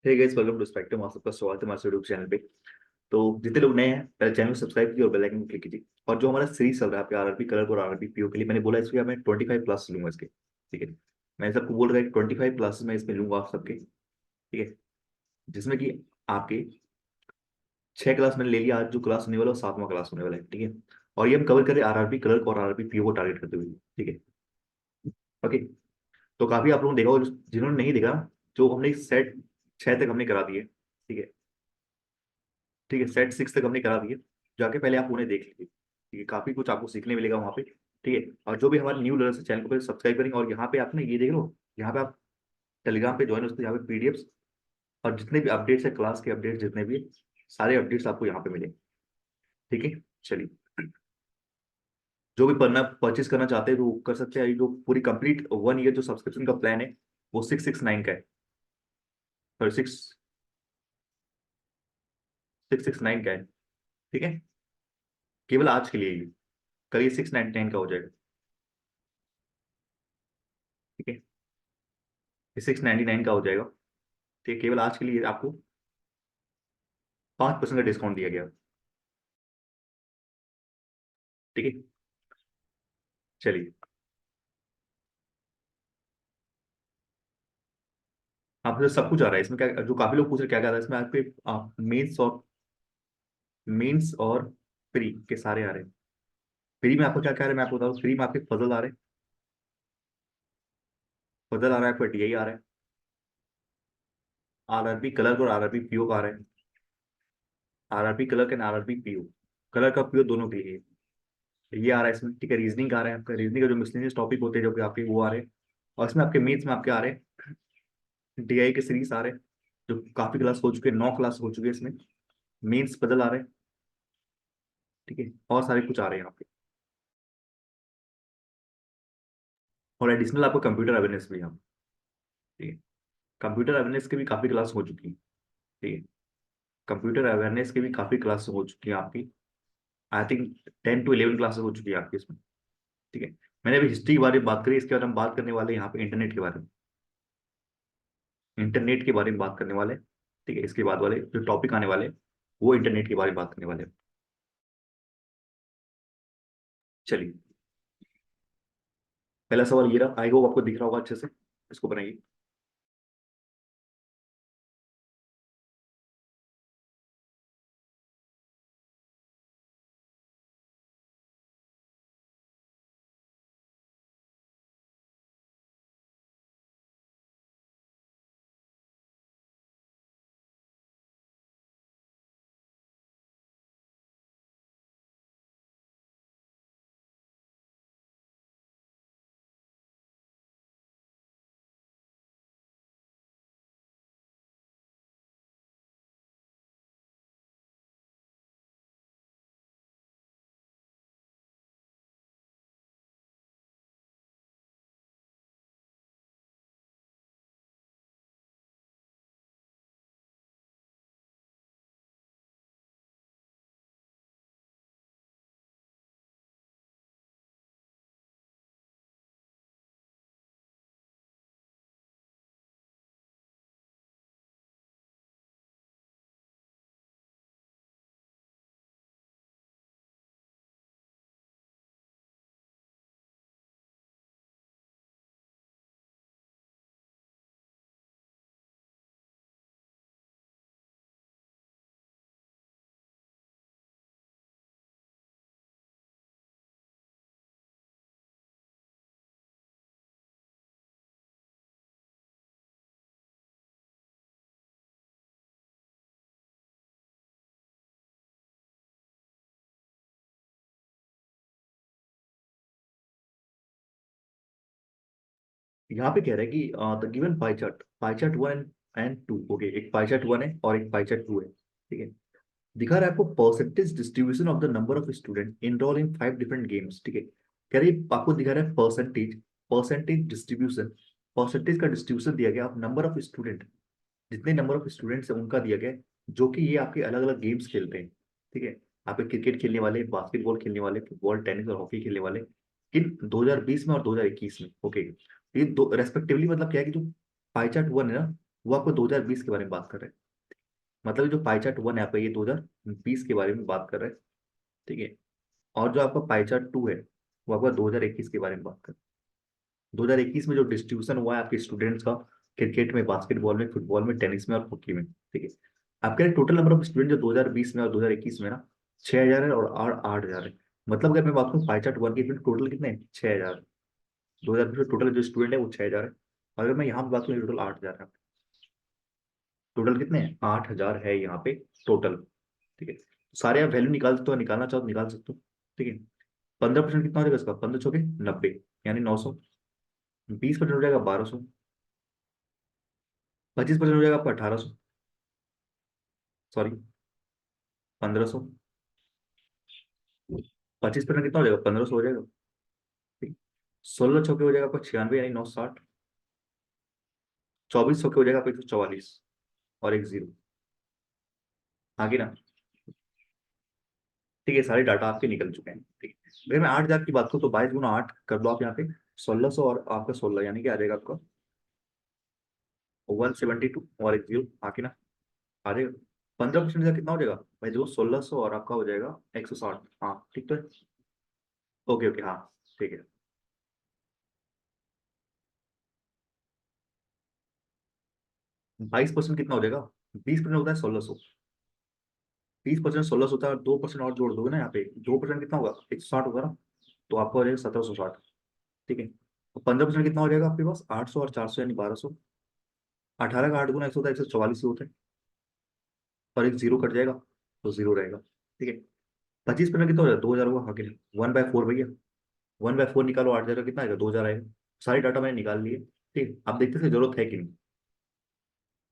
Hey guys, welcome to Spectrum. आप सबका स्वागत है हमारे यूट्यूब चैनल पे। तो जितने लोग नए हैं पहले चैनल को सब्सक्राइब कीजिए और बेल आइकन को क्लिक कीजिए। और जो हमारा सीरीज चल रहा है आपके आरआरबी कलर और आरआरबी पीओ के लिए, मैंने बोला इसमें मैं 25 प्लस लूंगा इसके। ठीक है, मैं सबको बोल रहा है 25 प्लस में इसमें लूंगा आप सबके। ठीक है, जिसमें कि आपके 6 क्लास मैंने ले लिया। आज जो क्लास होने वाला है वो 7वां क्लास होने वाला है। ठीक है, और ये हम कवर करें आरआरबी कलर और आरआरबी पीओ को टारगेट करते हुए। ठीक है, ओके। तो काफी आप लोगों ने देखा और जिन्होंने नहीं देखा, जो हमने सेट 6 तक हमने करा दिए। ठीक है, ठीक है, सेट 6 तक हमने करा दिए। जाके पहले आप उन्हें देख लीजिए। ठीक है, काफी कुछ आपको सीखने मिलेगा वहाँ पे। ठीक है, और जो भी हमारे न्यू लर्नर्स चैनल को पहले सब्सक्राइब करेंगे और यहाँ पे आप ना ये देख लो, यहाँ पे आप टेलीग्राम पे ज्वाइन हो सकते हैं। यहाँ पे पीडीएफ्स और जितने भी अपडेट्स है, क्लास के अपडेट्स जितने भी हैं, सारे अपडेट्स आपको यहाँ पे मिलेंगे। ठीक है, चलिए। जो भी पढ़ना परचेज करना चाहते हैं तो वो कर सकते हैं। जो पूरी कंप्लीट 1 ईयर जो सब्सक्रिप्शन का प्लान है वो 669 का है। और 669 का है। ठीक है, केवल आज के लिए ही। कल ये 699 का हो जाएगा। ठीक है, ये 699 का हो जाएगा। ठीक है, केवल आज के लिए आपको 5% का डिस्काउंट दिया गया। ठीक है, चलिए। आपसे सब कुछ आ रहा है इसमें। क्या जो काफी लोग पूछ रहे क्या क्या आ रहा है इसमें, आपके मेंस और प्री के सारे आ रहे हैं। प्री में आपको क्या क्या आ रहा है मैं आपको बता दूं। प्री में आपके फजल आ रहे हैं। फजल आ रहा है, आपका टीआई आ रहा है, आरआरबी कलर और आरआरबी पीओ का आ रहा है। आरआरबी कलर के आरआरबी पीओ, कलर का पीओ दोनों के लिए ये आ रहा है इसमें। ठीक है, रीजनिंग का आ रहा है, आपका रीजनिंग का जो मिसलेनियस टॉपिक होते हैं जो कि आपके वो आ रहे हैं। और इसमें आपके मेथ्स में आपके आ रहे हैं डीआई के सीरीज आ रहे हैं, जो काफी क्लास हो चुके हैं, 9 क्लास हो चुके हैं इसमें। मेंस बदल आ रहे हैं। ठीक है, और सारे कुछ आ रहे हैं यहाँ पे। और एडिशनल आपको कंप्यूटर अवेयरनेस भी है यहाँ पे। ठीक है, कंप्यूटर अवेयरनेस की भी काफी क्लास हो चुकी है। ठीक है, कंप्यूटर अवेयरनेस की भी काफी क्लास हो चुकी है आपकी। आई थिंक 10 to 11 क्लासेस हो चुकी है आपकी इसमें। ठीक है, मैंने अभी हिस्ट्री के बारे में बात करी, इसके बाद हम बात करने वाले हैं यहाँ पे इंटरनेट के बारे में। इंटरनेट के बारे में बात करने वाले हैं। ठीक है, इसके बाद वाले जो टॉपिक आने वाले हैं वो इंटरनेट के बारे में बात करने वाले हैं। चलिए, पहला सवाल ये रहा। आई होप आपको दिख रहा होगा अच्छे से। इसको बनाइए। यहाँ पे कह रहा है कि the given pie chart 1 and 2। Okay, एक पाई चार्ट 1 है और एक पाई चार्ट 2 है। ठीक है, दिखा रहा है आपको percentage distribution of the number of student enroll in 5 different games. ठीक है, कह रही है आपको दिखा रहा है परसेंटेज, परसेंटेज डिस्ट्रीब्यूशन, परसेंटेज का डिस्ट्रीब्यूशन दिया गया। आप नंबर ऑफ स्टूडेंट, जितने नंबर ऑफ स्टूडेंट्स हैं उनका दिया गया है, जो कि ये आपके अलग अलग गेम्स खेलते हैं। ठीक है, आप क्रिकेट खेलने वाले, बास्केटबॉल खेलने वाले, फुटबॉल, टेनिस और हॉकी खेलने वाले इन 2020 में और 2021 में। ओके, ये दो रेस्पेक्टिवली। मतलब क्या है कि जो पाई चार्ट 1 है ना, वो आपको 2020 के बारे में बात कर रहे हैं। मतलब जो पाई चार्ट 1 है आपका, ये 2020 के बारे में बात कर रहे हैं। ठीक है। और जो आपका पाई चार्ट 2 है वो आपका 2021 के बारे में बात कर रहे हैं। 2021 में जो डिस्ट्रीब्यूशन हुआ है आपके स्टूडेंट्स का, क्रिकेट में, बास्केटबॉल में, फुटबॉल में, टेनिस में और हॉकी में। ठीक है। आपके टोटल नंबर ऑफ स्टूडेंट जो 2020 में और 2021 में ना 6,000 है और 8,000 है। मतलब अगर मैं बात करूँ पाई चार्ट 1 के टोटल कितने हैं? 6,000। 2020 में टोटल जो स्टूडेंट है वो 6,000 है। और अगर मैं यहाँ पे बात करूँ टोटल 8,000 है। टोटल कितने हैं? 8,000 है यहाँ पे टोटल। ठीक है। सारे आप वैल्यू निकाल सकते हो, निकालना चाहो तो निकाल सकते हो। ठीक है। 15% कितना हो जाएगा इसका? 15 चौके 90, यानी 900। 20% हो जाएगा 1,200। 25% हो जाएगा आपका 1,800। सॉरी, 1,500। 25% कितना हो जाएगा? 1,500 हो जाएगा। ठीक। 16 चौके हो जाएगा आपका 96, यानी 960। 24 चौके हो जाएगा आपका 144 और एक जीरो। आगे ना। ठीक है, सारे डाटा आपके निकल चुके हैं। ठीक है। अगर मैं 8,000 की बात करूँ तो 22 गुना 8 कर दो आप यहाँ पे। 1,600 और आपका 16, यानी कि आ जाएगा आपका 172 और एक जीरो। आगे ना। आ जाएगा। 15% का कितना हो जाएगा भाई? जो 1,600 और आपका हो जाएगा 160। हाँ ठीक तो है। ओके ओके हाँ। ठीक है। 22% कितना हो जाएगा? 20% होता है 1,600। 20% 1,600 होता है, और 2% और जोड़ दोगे ना यहाँ पे, 2% कितना होगा? 160 होगा ना। तो आपका हो जाएगा 1,760। ठीक है। तो 15% कितना हो जाएगा आपके पास? 800 और 400, यानी 1,200। 18 का 8 गुना 100 होता है, 144 होता है। और एक जीरो कट जाएगा तो जीरो रहेगा। ठीक है। 25% कितना हो जाएगा? 2,000 होगा। हाँ कि नहीं? 1/4 भैया। 1/4 निकालो, 8,000 का कितना आएगा? 2,000 आएगा। सारे डाटा मैंने निकाल लिए। ठीक है। आप देखते थे जरूरत है कि नहीं,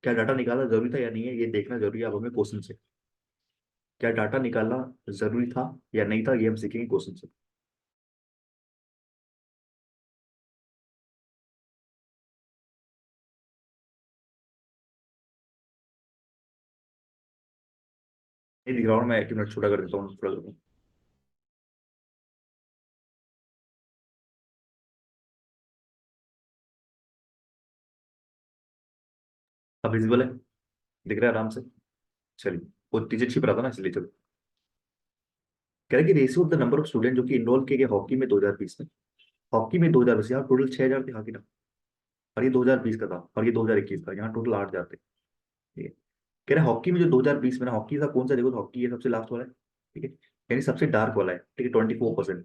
क्या डाटा निकालना जरूरी था या नहीं है, ये देखना जरूरी है आप हमें क्वेश्चन से। क्या डाटा निकालना जरूरी था या नहीं था, ये हम सीखेंगे क्वेश्चन से। ये दिख रहा हूँ मैं, 1 मिनट छोटा कर देता हूँ थोड़ा सा। अब विजिबल है? दिख रहा है आराम से? चलिए। वो टीचर छिप रहा था ना, इसलिए। चलो। कह रहे कि ratio of the number of student जो कि इनरोल किए गए हॉकी में 2020 में। हॉकी में 2020 यहाँ टोटल 6,000 थे हॉकी ना। और ये 2020 का था, और ये 2021 का, यहाँ टोटल 8,000 थे। ठीक है। कह रहे हॉकी में जो 2020 में ना, हॉकी का कौन सा देखो तो हॉकी है सबसे लास्ट वाला है। ठीक है। यानी सबसे डार्क वाला है। ठीक है, 24%।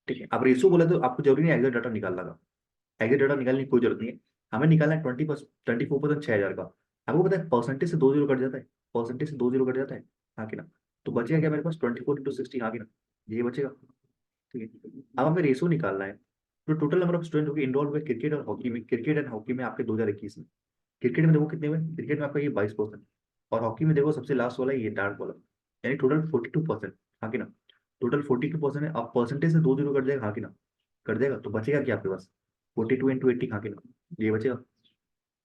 ठीक है। अब रेशियो बोला तो आपको जरूरी नहीं एग्जैक्ट डाटा निकालना का। एग्जैक्ट डाटा निकालने की कोई जरूरत नहीं है। हमें निकालना है 24% 6,000 का। आपको पता है परसेंटेज से 2 जीरो कट जाता है। परसेंटेज से 2 जीरो कट जाता है। हाँ कि ना? तो बचेगा क्या मेरे पास? 24 × 60। हाँ कि ना? ये बचेगा। ठीक है। अब हमें रेशो निकालना है। तो टोटल नंबर ऑफ स्टूडेंट होगी इन्वॉल्व हुए क्रिकेट और हॉकी में, क्रिकेट एंड हॉकी में आपके 2021 में। क्रिकेट में देखो कितने हुए? क्रिकेट में आपका ये 22%। और हॉकी में देखो सबसे लास्ट वाला ये डार्क वाला, यानी टोटल 42%। हाँ कि ना? टोटल 42% है। अब परसेंटेज से 2 जीरो कट जाएगा। हाँ कि ना? कट जाएगा तो बचेगा क्या आपके पास? 42 × 80। हाँ कि ना? ये बचेगा।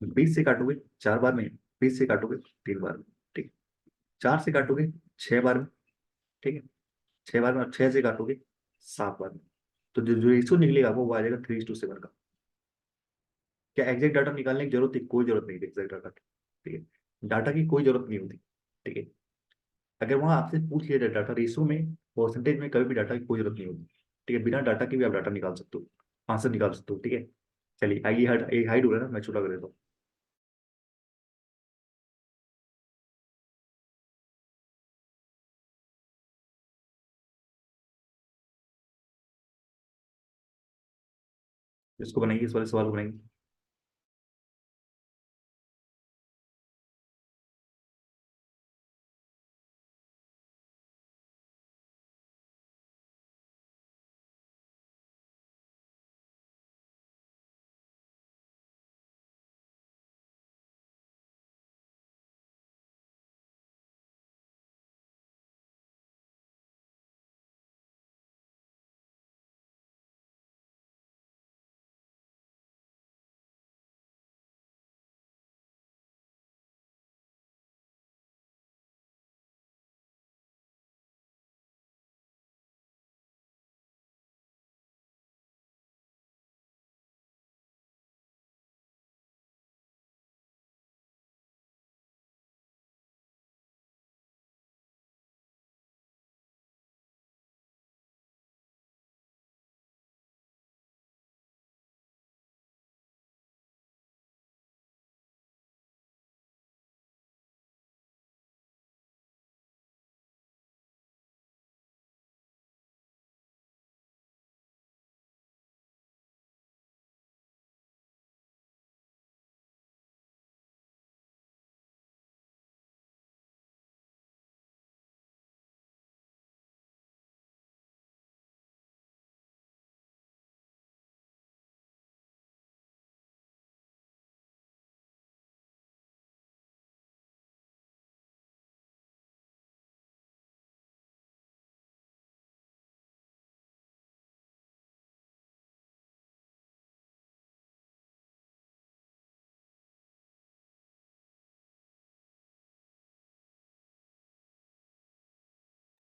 20 से काटोगे 4 बार में, 20 से काटोगे 3 बार में। ठीक है। 4 से काटोगे 6 बार में। ठीक है। 6 बार में, और 6 से काटोगे 7 बार में। तो जो जो रेशियो निकलेगा वो आ जाएगा 3:7 का। क्या एग्जैक्ट डाटा निकालने की जरूरत थी? कोई जरूरत नहीं थी एग्जैक्ट डाटा की। ठीक है। डाटा की कोई जरूरत नहीं होती। ठीक है। अगर वहां आपसे पूछ लिया जाए डाटा रेशियो में, परसेंटेज में, कभी भी डाटा की कोई जरूरत नहीं होती। ठीक है। बिना डाटा के भी आप डाटा निकाल सकते हो, आंसर निकाल सकते हो। ठीक है। चलिए आइए, हाइड हो रहा है ना, मैं छोटा कर देता हूँ। इसको बनाइए, इस वाले सवाल को बनाइए।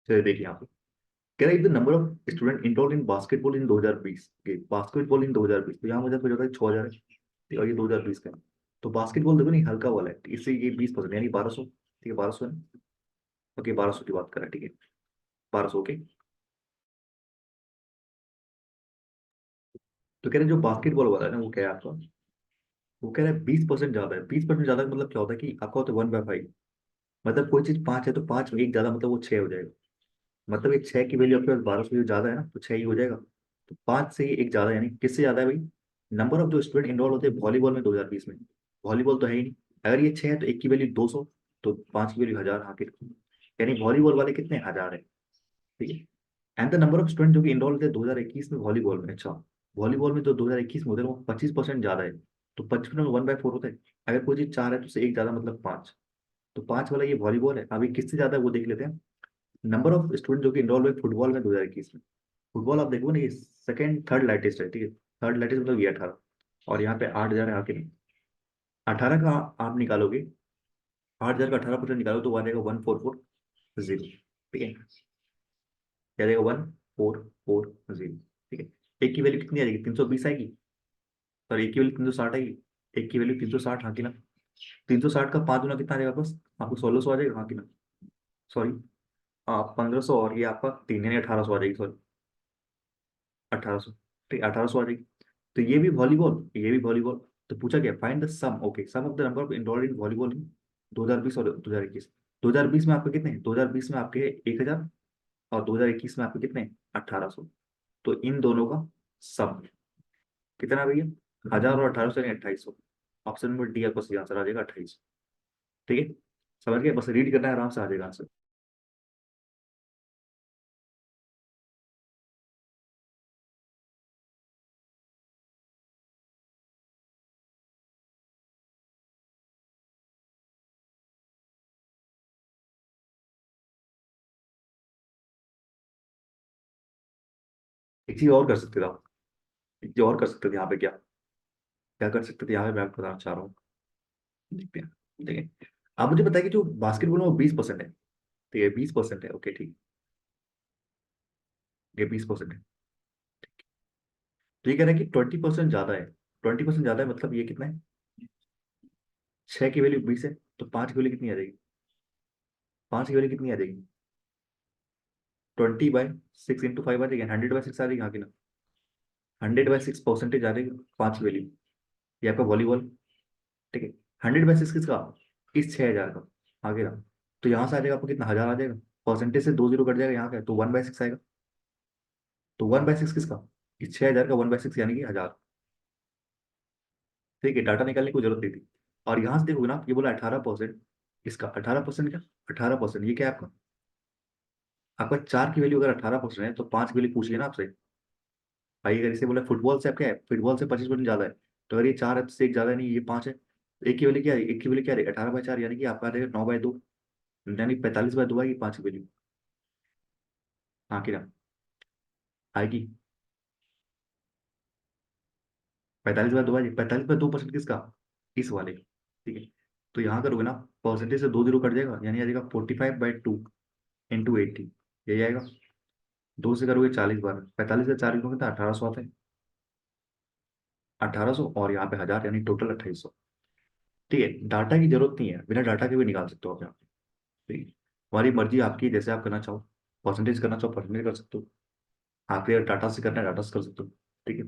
चलिए देखिए यहाँ पे कह रहा है the number of student enrolled in basketball in 2020 के बास्केटबॉल इन 2020, तो यहाँ मुझे फिर होता है 6000 है, ठीक है, और ये 2020 का है। तो बास्केटबॉल देखो नहीं हल्का वाला है, इससे ये 20% यानी 1200, ठीक है 1200 है। ओके 1200 की बात करें, ठीक है 1200 ओके। तो कह रहे हैं जो बास्केटबॉल वाला है ना वो क्या है आपका, वो कह रहा है 20% ज्यादा है। 20% ज्यादा का मतलब क्या होता है कि आपका होता है 1/5। मतलब कोई चीज 5 है तो 5 में एक ज्यादा मतलब वो 6 हो जाएगा। मतलब ये 6 की वैल्यू आपके पास 1200 जो ज्यादा है ना तो 6 ही हो जाएगा। तो 5 से ही एक ज्यादा यानी किससे ज्यादा है भाई, नंबर ऑफ जो स्टूडेंट इनरोल होते हैं वॉलीबॉल में 2020 में। वॉलीबॉल तो है ही नहीं। अगर ये 6 है तो एक की वैल्यू 200, तो 5 की वैल्यू 1000, हाँ कि यानी वॉलीबॉल वाले कितने 1000 है, ठीक है। And the number of student जो कि इनरोल थे 2021 में वॉलीबॉल में, अच्छा वॉलीबॉल में जो 2021 में होते हैं वो 25% ज्यादा है। तो 25 में 1/4 होता है। अगर कोई चीज 4 है तो उससे एक ज्यादा मतलब 5। तो 5 वाला ये वॉलीबॉल है। अभी किससे ज्यादा है वो देख लेते हैं। नंबर ऑफ स्टूडेंट जो कि इनरोल हुए फुटबॉल में 2021 में। फुटबॉल आप देखो ना ये सेकंड थर्ड लाइटेस्ट है, ठीक है। थर्ड लाइटेस्ट मतलब ये 18, और यहाँ पे 8000 है आके नहीं। 18 का आप निकालोगे, 8000 का 18% निकालो तो वो आ जाएगा 1440, ठीक है। क्या आ जाएगा 1440, ठीक है। एक की वैल्यू कितनी आ जाएगी 320 आएगी, और एक की वैल्यू 360 आएगी। एक की वैल्यू 360, हाँ कि ना। 360 का 5 गुना कितना आ जाएगा बस, आपको 1600 आ जाएगा, हाँ कि ना। सॉरी, हाँ 1500, और ये आपका 3 यानी 1800 आ जाएगी, सॉरी 1800, ठीक 1800 आ जाएगी। तो ये भी वॉलीबॉल, ये भी वॉलीबॉल। तो पूछा गया find the sum, okay sum of the number of enrolled in volleyball in 2020 और 2021। 2020 में आपके कितने हैं? 2020 में आपके 1000, और 2021 में आपके कितने हैं? 1800। तो इन दोनों का सम कितना भैया, 1000 और 1800 यानी 2800। ऑप्शन नंबर डी आपका सही आंसर आ जाएगा 2800, ठीक है। समझ गए, बस रीड करना है, आराम से आ जाएगा आंसर। एक चीज और कर सकते थे आप, एक चीज और कर सकते थे यहाँ पे, क्या क्या कर सकते थे यहाँ पे, मैं आपको बताना चाह रहा हूँ। देखते हैं, ठीक है। आप मुझे बताइए कि जो बास्केटबॉल में वो 20% है, ठीक है 20% है, ओके ठीक। ये 20% है। तो ये कह रहा है कि 20% ज्यादा है। 20% ज्यादा है मतलब ये कितना है, 6 की वैल्यू 20 है, तो 5 की वैल्यू कितनी आ जाएगी, 5 की वैल्यू कितनी आ जाएगी, 20/6 इंटू 5 आ जाएगी, 100/6 आ जाएगी, हाँ कि ना। 100/6 परसेंटेज आ जाएगी 5 की वैल्यू। ये आपका वॉलीबॉल, ठीक है। 100/6 किसका, इस 6000 का, आगे ना। तो यहाँ से आ जाएगा आपको कितना, 1000 आ जाएगा। परसेंटेज से 2 जीरो कट जाएगा यहाँ का, तो 1/6 आएगा। तो 1/6 किसका, इस 6000 का 1/6 यानी कि 1000, ठीक है। डाटा निकालने की कोई जरूरत नहीं थी। और यहाँ से देखोगे ना आप, ये बोला 18%, इसका 18% क्या, 18% ये क्या है आपका। आपका 4 की वैल्यू अगर 18% है तो 5 की वैल्यू पूछ लिया ना आपसे। भाई अगर इसे बोला फुटबॉल से, आप क्या है, फुटबॉल से 25% ज्यादा है। तो अगर ये 4 है तो इससे एक ज्यादा नहीं, ये 5 है। तो एक की वैल्यू क्या है, एक की वैल्यू क्या है 18/4, यानी कि आपका आ जाएगा 9/2, यानी 45/2 आएगी 5 की वैल्यू, हाँ कि ना आएगी। 45/2 आएगी, 45/2% किसका, इस वाले, ठीक है। तो यहाँ करोगे ना, परसेंटेज से 2 जीरो कट जाएगा, यानी आ जाएगा 45/2 इंटू 80, यही आएगा। 2 से करोगे 40 बार, 45 से 40 में कितना 1800 आता है। 1800 और यहाँ पे 1000 यानी टोटल 2800, ठीक है। डाटा की जरूरत नहीं है, बिना डाटा के भी निकाल सकते हो आप यहाँ पे, ठीक है। हमारी मर्जी आपकी है, जैसे आप करना चाहो, परसेंटेज करना चाहो परसेंटेज कर सकते हो, आपके अगर डाटा से करना है डाटा से कर सकते हो, ठीक है।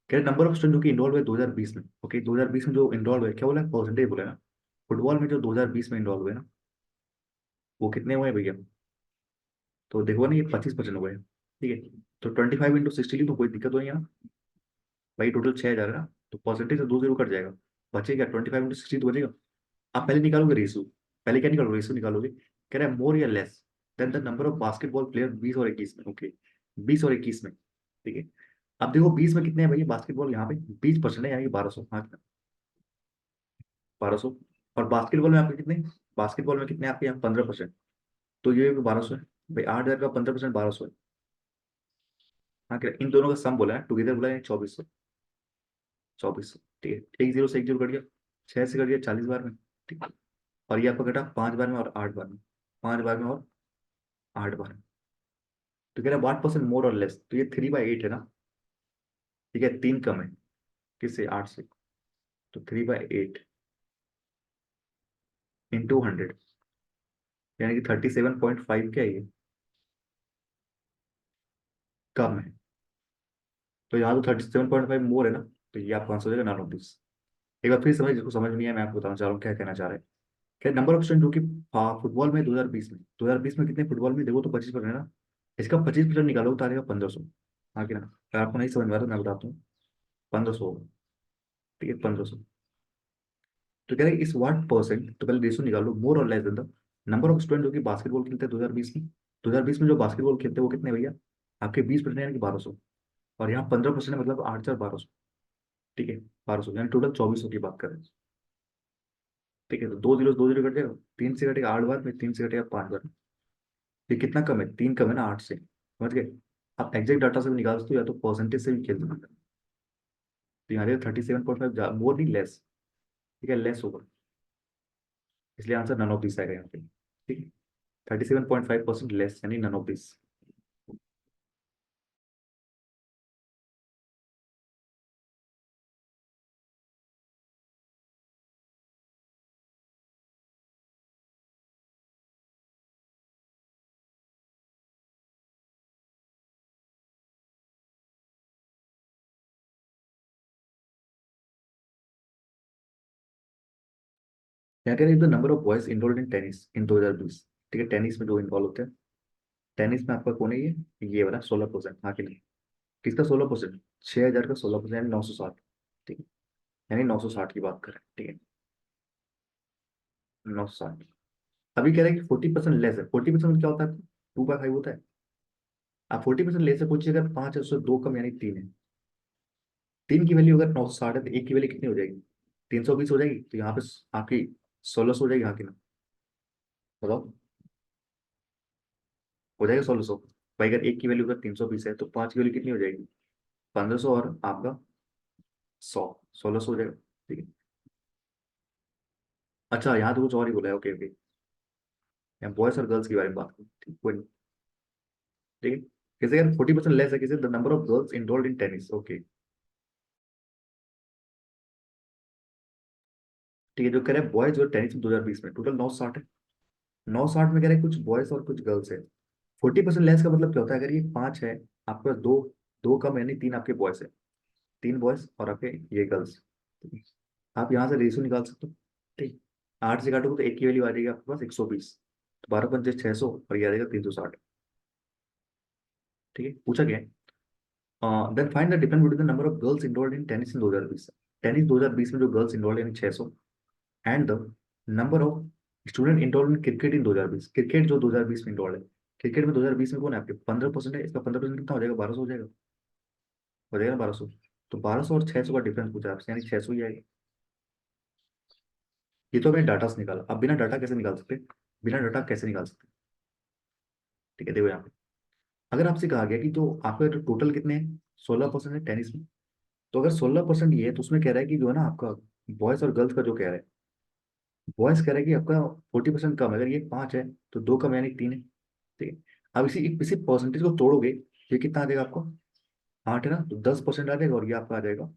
क्या नंबर ऑफ स्टूडेंट जो कि इनरोल हुए 2020 में, ओके 2020 में जो इनरोल हुए, क्या बोला परसेंटेज बोला ना। फुटबॉल में जो 2020 में इनरोल हुए ना, वो कितने हुए हैं भैया। तो देखो ना ये 25% हुए हैं, ठीक है। तो 25 × 60 ली तो कोई दिक्कत तो नहीं है ना। भाई टोटल 6000 है ना, तो परसेंटेज से 2 जीरो कट जाएगा, बचेगा 25 × 60 तो बचेगा। आप पहले निकालोगे रेशियो, पहले क्या निकालोगे, रेशियो निकालोगे। कह रहा है मोर या less than the number of basketball player 20 और 21 में, ओके 20 और 21 में, ठीक है। अब देखो 20 में कितने हैं भैया बास्केटबॉल, यहाँ पे 20% है, यानी 1200, हाँ 1200। और बास्केटबॉल में आपके कितने, बास्केटबॉल में कितने आपके यहाँ 15%, तो ये भी 1200 है। भाई 8000 का 15% 1200 है, हाँ क्या इन दोनों का सम बोला है, टुगेदर बोला है 2400, 2400, ठीक है। एक जीरो से एक जीरो कट गया, 6 से कट गया 40 बार में, ठीक है। और ये आपका कटा 5 बार में और 8 बार में, 5 बार में और 8 बार में, तो कह रहा है 1% मोर और लेस, तो ये 3/8 है ना, ठीक है, 3 कम है किससे, 8 से, तो 3/8 इंटू 100, यानी कि 37.5 क्या है ये, कम है। तो यहाँ तो 37.5 मोर है ना, तो ये आपका आंसर हो जाएगा नन ऑफ दिस। एक बार फिर समझ, जिसको समझ नहीं है मैं आपको बताना चाह रहा हूँ क्या कहना चाह रहे हैं। क्या नंबर ऑफ स्टूडेंट जो कि फुटबॉल में 2020 में कितने फुटबॉल में देखो तो 25% है ना, इसका 25% निकालो तो आ जाएगा 1500। हाँ कि ना, अगर आपको नहीं समझ में आ रहा तो मैं बताता हूँ, 1500 होगा, ठीक है 1500। तो कह रहे हैं इस व्हाट परसेंट, तो पहले रेशो निकालो, मोर और less than the number of student जो कि बास्केटबॉल खेलते हैं 2020 में। 2020 में जो बास्केटबॉल खेलते हैं वो कितने भैया, आपके 20% यानी कि 1200, और यहाँ 15% है, मतलब 8,1200, ठीक है 1200, यानी टोटल 2400 की बात करें, ठीक है। तो दो जीरो कट जाएगा, 3 से कटेगा 8 बार में, 3 से कटेगा 5 बार। ये कितना कम है, 3 कम है ना 8 से, समझ गए। आप एग्जैक्ट डाटा से भी निकाल सकते हो या तो परसेंटेज से भी खेल सकते हो। तो यहाँ 37.5 मोर नहीं लेस, ठीक है लेस होगा, इसलिए आंसर नन ऑफ दिस आएगा यहाँ पे, ठीक है। 37.5% लेस यानी नन ऑफ दिस। यहाँ कह रहे the number of boys enrolled in tennis in 2020, ठीक है, टेनिस में जो इन्वॉल्व होते हैं, टेनिस में आपका कौन है ये वाला 16%, हाँ कि नहीं। किसका 16%, 6,000 का 16%, यानी 960, ठीक है, यानी 960 की बात करें, ठीक है 960। अभी कह रहे हैं कि 40% लेस है, 40% क्या होता है, 2/5 होता है। आप 40% लेस है, कुछ अगर 5 है उससे 2 कम यानी 3 है। 3 की वैल्यू अगर 960 है तो 1 की वैल्यू कितनी हो जाएगी, 320 हो जाएगी, तो यहाँ पे आपकी 1600 हो जाएगी, हाँ कि ना, बताओ, हो जाएगा 1600। भाई अगर 1 की वैल्यू अगर 320 है तो 5 की वैल्यू कितनी हो जाएगी, 1500, और आपका 100, 1600 हो जाएगा, ठीक है। अच्छा यहाँ तो कुछ और ही बोला है, ओके ओके, यहाँ बॉयज और गर्ल्स के बारे में बात करूँ, ठीक कोई नहीं, ठीक है। किसी अगर 40% लेस है, किसी the number of girls enrolled in tennis, okay, ठीक है। जो कह रहे हैं बॉयज और टेनिस में 2020 में टोटल 960 है, 960 में कह रहे हैं कुछ बॉयज और कुछ गर्ल्स है। 40% लेस का मतलब क्या होता है, अगर ये 5 है, आपके पास दो, दो कम यानी 3 आपके बॉयज है, 3 बॉयज और आपके ये गर्ल्स, ठीक है। आप यहाँ से रेशियो निकाल सकते हो, ठीक। 8 से काटोगे तो 1 की वैल्यू आ जाएगी आपके पास 120, तो 12×5 600, और ये आ जाएगा 360, ठीक है। पूछा गया है then find the difference between the number of girls enrolled in tennis in 2020, tennis 2020 में जो गर्ल्स इनरोल्ड यानी 600, and the number of student enrolled in cricket in 2020, cricket जो 2020 में इनरोल्ड है, क्रिकेट में 2020 में कौन है आपके, 15% है, इसका 15% कितना हो जाएगा, 1200 हो जाएगा ना 1200। तो 1200 और 600 का डिफरेंस पूछा आपसे, यानी 600 ही आएगा। ये तो हमने डाटा से निकाला, अब बिना डाटा कैसे निकाल सकते, बिना डाटा कैसे निकाल सकते, ठीक है। देखो यहाँ पे अगर आपसे कहा गया कि जो आपका जो टोटल कितने हैं, 16% है टेनिस में, तो अगर 16% ये है तो उसमें कह रहा है कि जो है ना आपका बॉयज और गर्ल्स का जो कह रहा है, बॉयज कह रहा है कि आपका 40% कम है, अगर ये 5 है तो 2 कम यानी 3 है, ठीक है। अब इसी परसेंटेज को तोड़ोगे, ये कितना आ जाएगा आपको, 8 है ना, तो 10% आ जाएगा, और ये आपका आ जाएगा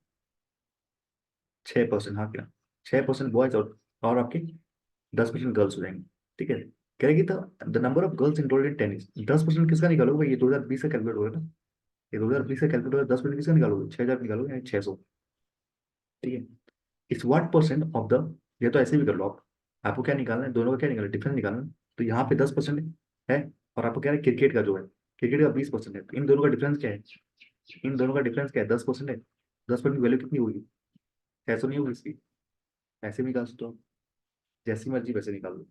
6%, हाँ क्या, 6% बॉयज और आपके 10% गर्ल्स हो जाएंगे, ठीक है। कह रहे कि the number of girls enrolled in tennis, 10% किसका निकालोगे भाई, ये 2020 का कैलकुलेट होगा ना, ये 2020 का कैलकुलेट होगा, 10% किसका निकालोगे, 6,000 निकालोगे यानी 600, ठीक है। It's what percent of the, ये तो ऐसे भी कर लो आप, आपको क्या निकालना है, दोनों का क्या निकालना है, डिफरेंस निकालना है। तो यहाँ पे 10% है, और आपको क्या है, क्रिकेट का जो है, क्रिकेट का 20% है, तो इन दोनों का डिफरेंस क्या है, इन दोनों का डिफरेंस क्या है, 10% है, 10% की वैल्यू कितनी होगी, 600 नहीं होगी इसकी, ऐसे भी निकाल सकते हो, जैसी मर्जी वैसे निकाल लो।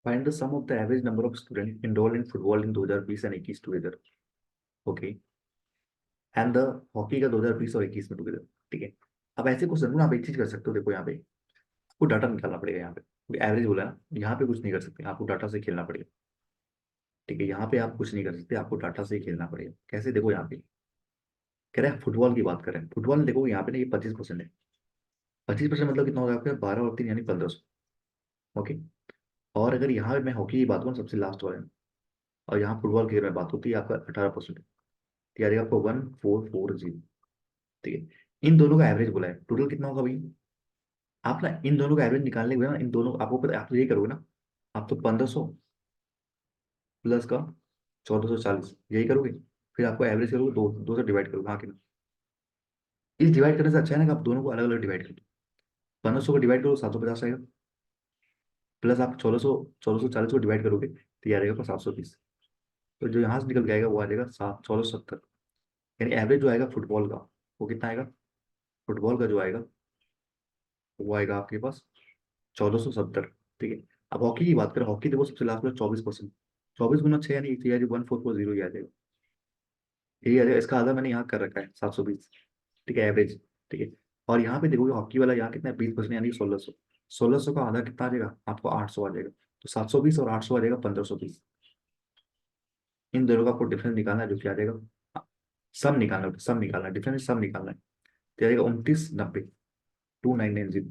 Find the sum of the average number of student enrolled in football in 2020 and 21 together. Okay, and the hockey का 2020 और 21 में टुगेदर। ठीक है, अब ऐसे क्वेश्चन में आप एक चीज कर सकते हो, देखो यहाँ पे आपको डाटा निकालना पड़ेगा। यहाँ पे एवरेज बोला है ना, यहाँ पे कुछ नहीं कर सकते, आपको डाटा से खेलना पड़ेगा। ठीक है, यहाँ पे आप कुछ नहीं कर सकते, आपको डाटा से ही खेलना पड़ेगा। कैसे, देखो यहाँ पे कह रहे हैं फुटबॉल की बात करें, फुटबॉल में देखो यहाँ पे ना ये 25% है। 25% मतलब कितना हो जाएगा, 12 और 3 यानी 1500। ओके, और अगर यहाँ पे मैं हॉकी की बात करूँ सबसे लास्ट वाले में, और यहाँ फुटबॉल की मैं बात होती है आपका 18%, तो यार आपको 1440। ठीक है, इन दोनों का एवरेज बोला है, टोटल कितना होगा भाई। आप ना इन दोनों का एवरेज निकालने के बाद ना, इन दोनों आपको पता, आप तो यही करोगे ना, आप तो 1500 प्लस का 1440 यही करोगे, फिर आपको एवरेज करोगे, दो दो से डिवाइड करोगे। हाँ कि ना, इस डिवाइड करने से अच्छा है ना कि आप दोनों को अलग अलग डिवाइड करो। 1500 को डिवाइड करो 750 आएगा, प्लस आप 1640 को डिवाइड करोगे तो ये आ जाएगा 720। तो जो यहाँ से निकल के आएगा वो आ जाएगा 1670। यानी एवरेज जो आएगा फुटबॉल का, वो कितना आएगा, फुटबॉल का जो आएगा वो आएगा आपके पास 1470। ठीक है, अब हॉकी की बात करें, हॉकी देखो सबसे लास्ट में 24%, 24 गुना 6 यानी 1440 ही आ जाएगा। यही आ जाएगा, इसका आधा मैंने यहाँ कर रखा है 720। ठीक है, एवरेज। ठीक है, और यहाँ पे देखोगे हॉकी वाला यहाँ कितना है, 20% यानी 1600। 1600 का आधा कितना आ जाएगा आपको, 800 आ जाएगा। तो 720 और 800 आ जाएगा 1520। इन दोनों का आपको डिफरेंस निकालना है, जो क्या आ जाएगा, सब निकालना है, सब निकालना है, डिफरेंस सब निकालना है। तो आ जाएगा 2990, 2990।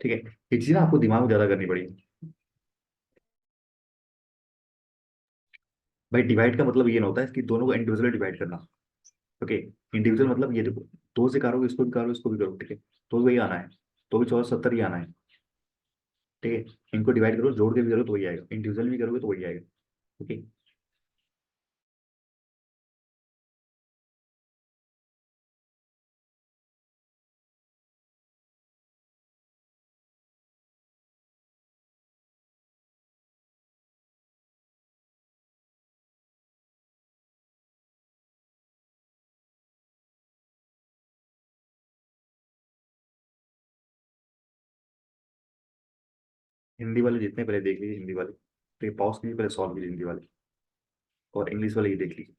ठीक है, ये चीज ना आपको दिमाग में ज्यादा करनी पड़ेगी। भाई डिवाइड का मतलब ये ना होता है कि दोनों को इंडिविजुअली डिवाइड करना। ओके, इंडिविजुअल मतलब ये देखो, दो से करोगे, इसको भी करो, इसको भी करो। ठीक है, तो वही आना है, तो भी 1470 ही आना है। ठीक है, इनको डिवाइड करो, जोड़ के भी करो तो वही आएगा, इंडिविजुअल भी करोगे तो वही आएगा। ओके, हिंदी वाले जितने पहले देख लीजिए, हिंदी वाले। ठीक है, पॉज कीजिए, पहले सॉल्व कीजिए हिंदी वाले, और इंग्लिश वाले ये देख लीजिए।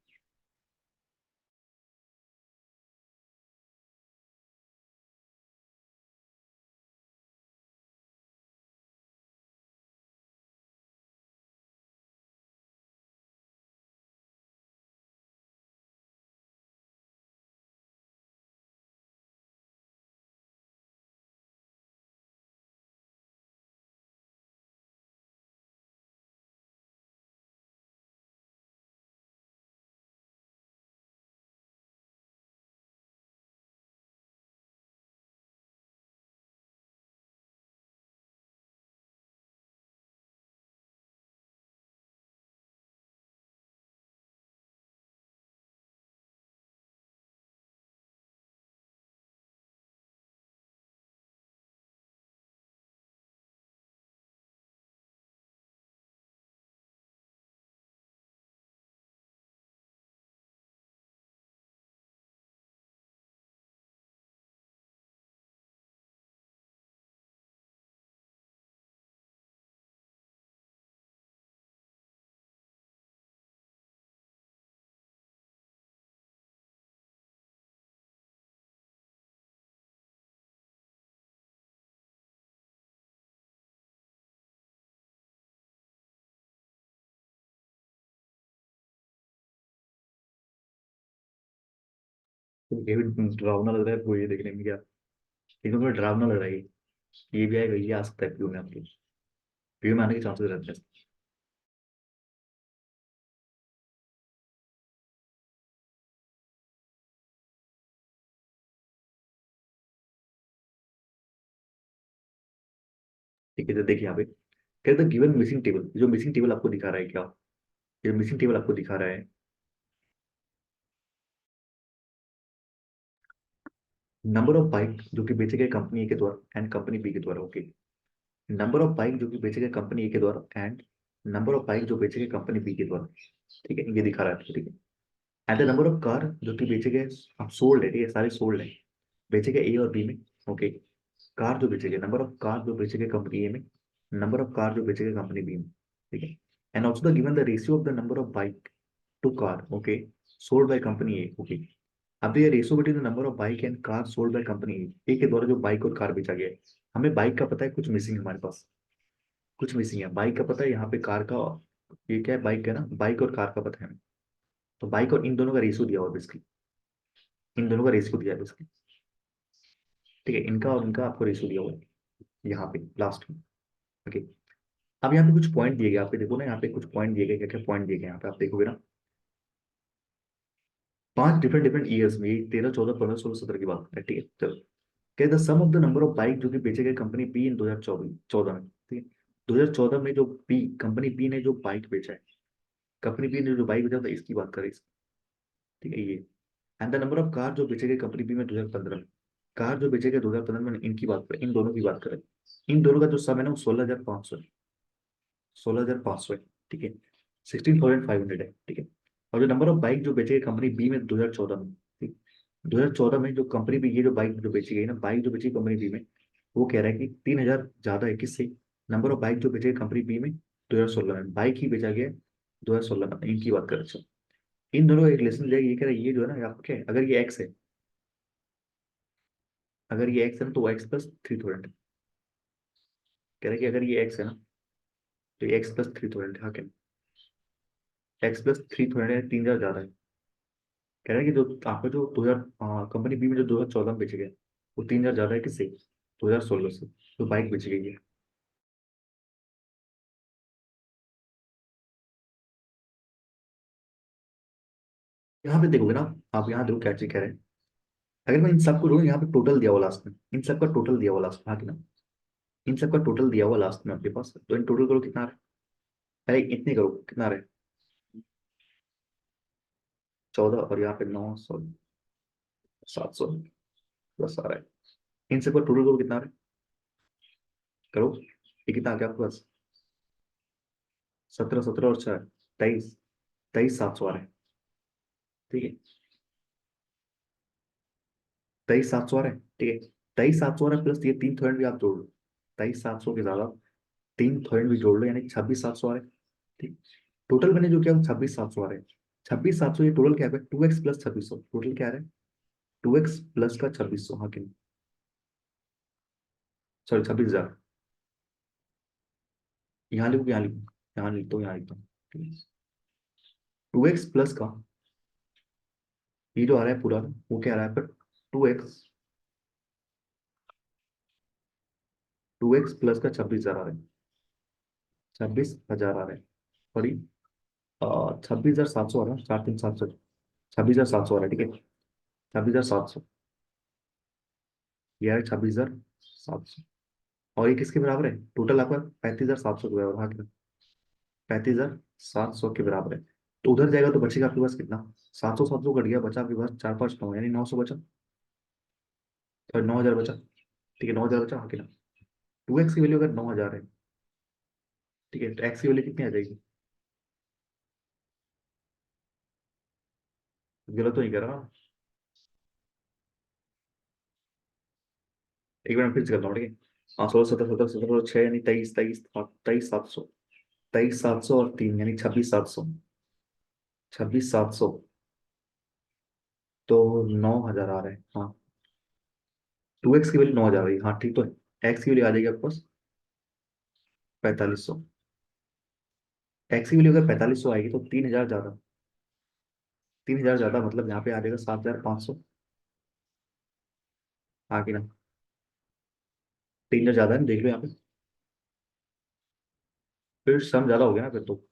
तो ये भी डरावना लग रहा है आपको, ये देखने में क्या, एकदम थोड़ा डरावना लग रहा है ये भी आएगा, ये आ सकता है पीयू में आपके, पीयू में आने के चांसेस रहते हैं। ठीक है, तो देखिए यहाँ पे कहते हैं गिवन मिसिंग टेबल, जो मिसिंग टेबल आपको दिखा रहा है क्या, ये मिसिंग टेबल आपको दिखा रहा है नंबर ऑफ बाइक जो कि बेचे गए कंपनी ए के द्वारा एंड कंपनी बी के द्वारा। ओके, नंबर ऑफ बाइक जो कि बेचे गए कंपनी ए के द्वारा एंड नंबर ऑफ बाइक जो बेचे गए कंपनी बी के द्वारा। ठीक है, ये दिखा रहा है आपको। ठीक है, and the number of car जो कि बेचे गए, अब सोल्ड है, ठीक है, सारे सोल्ड है, बेचे गए ए और बी में। ओके, कार जो बेचेगी, नंबर ऑफ कार जो बेचेगी कंपनी ए में, नंबर ऑफ कार जो बेचेगी कंपनी बी में, ठीक है। And also the given the ratio of the number of bike to car, okay, sold by company A, okay. अब ये ratio between the number of bike and car sold by company A के द्वारा जो bike और car बेचा गया है। हमें बाइक का पता है, कुछ मिसिंग है हमारे पास, कुछ मिसिंग है। बाइक का पता है, यहाँ पे कार का, ये क्या है, बाइक है ना, बाइक और कार का पता है हमें। तो बाइक और इन दोनों का रेशियो दिया हुआ है बेसिकली, इन दोनों का रेशियो दिया है बेसिकली, ठीक है। इनका और इनका आपको रेशियो दिया हुआ है यहाँ पे लास्ट में, ओके। अब यहाँ पे कुछ पॉइंट दिए गए, आप पे देखो ना, यहाँ पे कुछ पॉइंट दिए गए, क्या क्या पॉइंट दिए गए यहाँ पे आप देखोगे ना। 5 डिफरेंट डिफरेंट ईयर्स में, ये 13, 14, 15, 16, 17 की बात है, ठीक है। चलो, क्या the sum of the number of bike जो कि बेचे गए कंपनी बी इन 2024 14 में, ठीक है। 2014 में जो बी कंपनी बी ने जो बाइक बेचा है, कंपनी बी ने जो बाइक बेचा था, इसकी बात करें ठीक है, ये। And the number of car जो बेचे गए कंपनी बी में 2015 में, कार जो बेचे गए 2015 में, इनकी बात करें, इन दोनों की बात करें। इन दोनों का जो सम है ना, वो 16,500 है, 16,500 है, ठीक है। 16,500 है, ठीक है। और जो नंबर ऑफ बाइक जो बेचे गए कंपनी बी में 2014 में, ठीक, 2014 में जो कंपनी बी, ये जो बाइक जो बेची गई ना, बाइक जो बेची कंपनी बी में, वो कह रहा है कि 3,000 ज्यादा है, किससे? नंबर ऑफ बाइक जो बेचे गए कंपनी बी में 2016 में, बाइक ही बेचा गया 2016 में, इनकी बात करें। अच्छा, इन दोनों का एक रिलेशन जाएगी, ये कह रहा है, ये जो है ना आपका क्या है, अगर ये एक्स है, अगर ये एक्स है ना, तो एक्स प्लस 3,000, कह रहा है कि अगर ये एक्स है ना, तो ये एक्स प्लस 3,000, हाँ क्या, एक्स प्लस 3,000 है, 3,000 ज्यादा है। कह रहा है कि जो आपका जो 2000 कंपनी बी में जो 2014 में बेचे गए, वो 3,000 ज्यादा है, किससे? 2016 से, जो बाइक बेची गई है। यहाँ पे देखोगे ना, आप यहाँ देखो क्या चीज कह रहे हैं। अगर मैं इन सबको जोड़ूं, यहाँ पे टोटल दिया हुआ लास्ट में, इन सबका टोटल दिया हुआ लास्ट में, हाँ कि ना, इन सबका टोटल दिया हुआ लास्ट में आपके पास, तो इन टोटल करो कितना आ रहा है, पहले इतने करो कितना आ रहा है, 14, और यहाँ पे 900, 700 प्लस आ रहा है। इन सबका टोटल करो कितना आ रहा है, करो, ये कितना आ गया आपके पास, 17, 17 और 6, 23, 23,700 आ रहा है, ठीक है। 23,700 आ रहा है, ठीक है। 23,700 आ रहा है, प्लस ये 3,000 भी आप जोड़ लो, 23,700 के साथ आप 3,000 भी जोड़ लो, यानी 26,700 आ रहा है, ठीक। टोटल मैंने जो किया वो 26,700 आ रहा है। 26,700, ये टोटल क्या है, 2x प्लस 2600, टोटल क्या आ रहा है, 2x प्लस का 2600, हाँ कि, सॉरी 26,000, यहाँ लिखो, यहाँ लिखो, यहाँ लिखता हूँ, यहाँ लिखता हूँ, 2x प्लस का, ये जो आ रहा है पूरा, वो क्या आ रहा है, पर 2x, 2x प्लस का 26,000 आ रहा है, 26,000 आ रहा है, सॉरी 26,700 आ रहा है, 4, 3, 7, 26,700 आ रहा है, ठीक है। 26,700, यह है 26,700, और ये किसके बराबर है, टोटल आपका 35,700 के बराबर, हाँ कितना, 35,700 के बराबर है। तो उधर जाएगा तो बचेगा आपके पास कितना, 700, 700 कट गया, बचा आपके पास 4, 5, 9, यानी 900 बचा, सॉरी 9,000 बचा, ठीक है, 9,000 बचा, हाँ कितना। 2x की वैल्यू अगर 9,000 है, ठीक है, तो x की वैल्यू कितनी आ जाएगी, गलत तो नहीं कर रहा ना? एक बार मैं फिर से करता हूँ, ठीक है। हाँ, 16, 17, 17, 17 और 6 यानी 23, 23, 23,700, 23,700 और 3 यानी 26,700, 26,700, तो 9,000 आ रहे हैं, हाँ। 2x की वैल्यू 9,000 आ रही है, हाँ ठीक तो है। x की वैल्यू आ जाएगी आपके पास 4,500, x की वैल्यू अगर 4,500 आएगी तो 3,000 ज्यादा, 3,000 ज्यादा मतलब यहाँ पे आ जाएगा 7,500, आगे ना, 3,000 ज्यादा है ना, देख लो यहाँ पे, फिर सम ज्यादा हो गया ना फिर तो।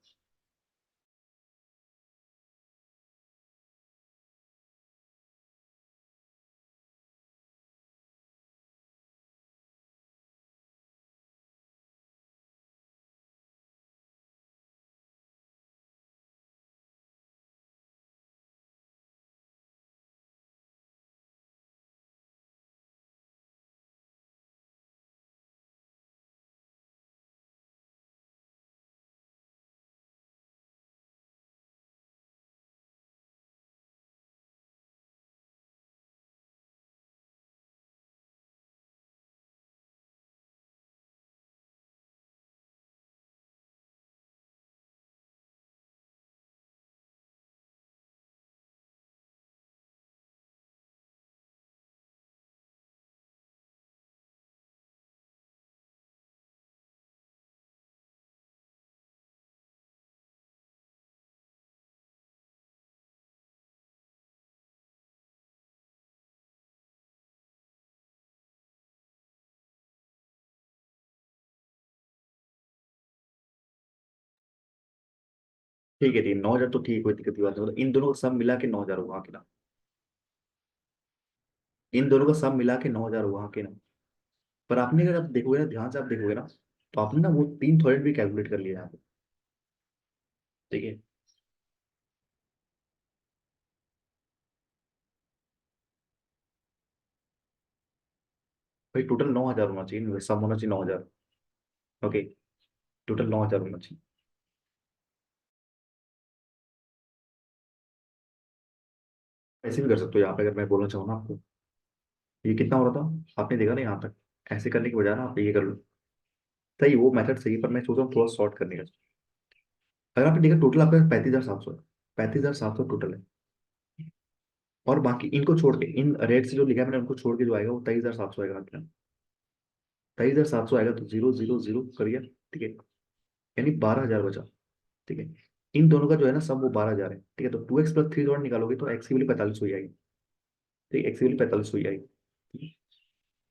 ठीक है ठीक है, 9,000 तो ठीक, कोई दिक्कत की बात नहीं, मतलब इन दोनों का सब मिला के 9,000 हुआ के ना, इन दोनों का सब मिला के 9,000 हुआ के ना। पर आपने अगर आप देखोगे ना, ध्यान से आप देखोगे ना, तो आपने ना वो 3,000 भी कैलकुलेट कर लिया यहाँ पे। ठीक है। भाई टोटल 9,000 होना चाहिए, सब होना चाहिए 9,000। ओके। टोटल 9,000 होना चाहिए। ऐसे भी कर सकते हो यहाँ पे, अगर मैं बोलना चाहूँ ना आपको, ये कितना हो रहा था आपने देखा ना यहाँ तक, ऐसे करने की बजाय ना आप ये कर लो। सही, वो मेथड सही है, पर मैं सोच रहा हूँ थोड़ा शॉर्ट करने का। अगर आपने देखा टोटल आपका 35,700 है, 35,700 टोटल है। और बाकी इनको छोड़ के, इन रेट से जो लिखा है मैंने उनको छोड़ के जो आएगा वो 23,700 आएगा आपका। 23,700 आएगा तो जीरो जीरो जीरो करिए। ठीक है। यानी 12,000 बचा। ठीक है। इन दोनों का जो है ना सब वो 12,000 है। ठीक है, तो 2x + 3 निकालोगे तो एक्स की वैल्यू 45 हो जाएगी। ठीक है, एक्स की वैल्यू 45 हो जाएगी।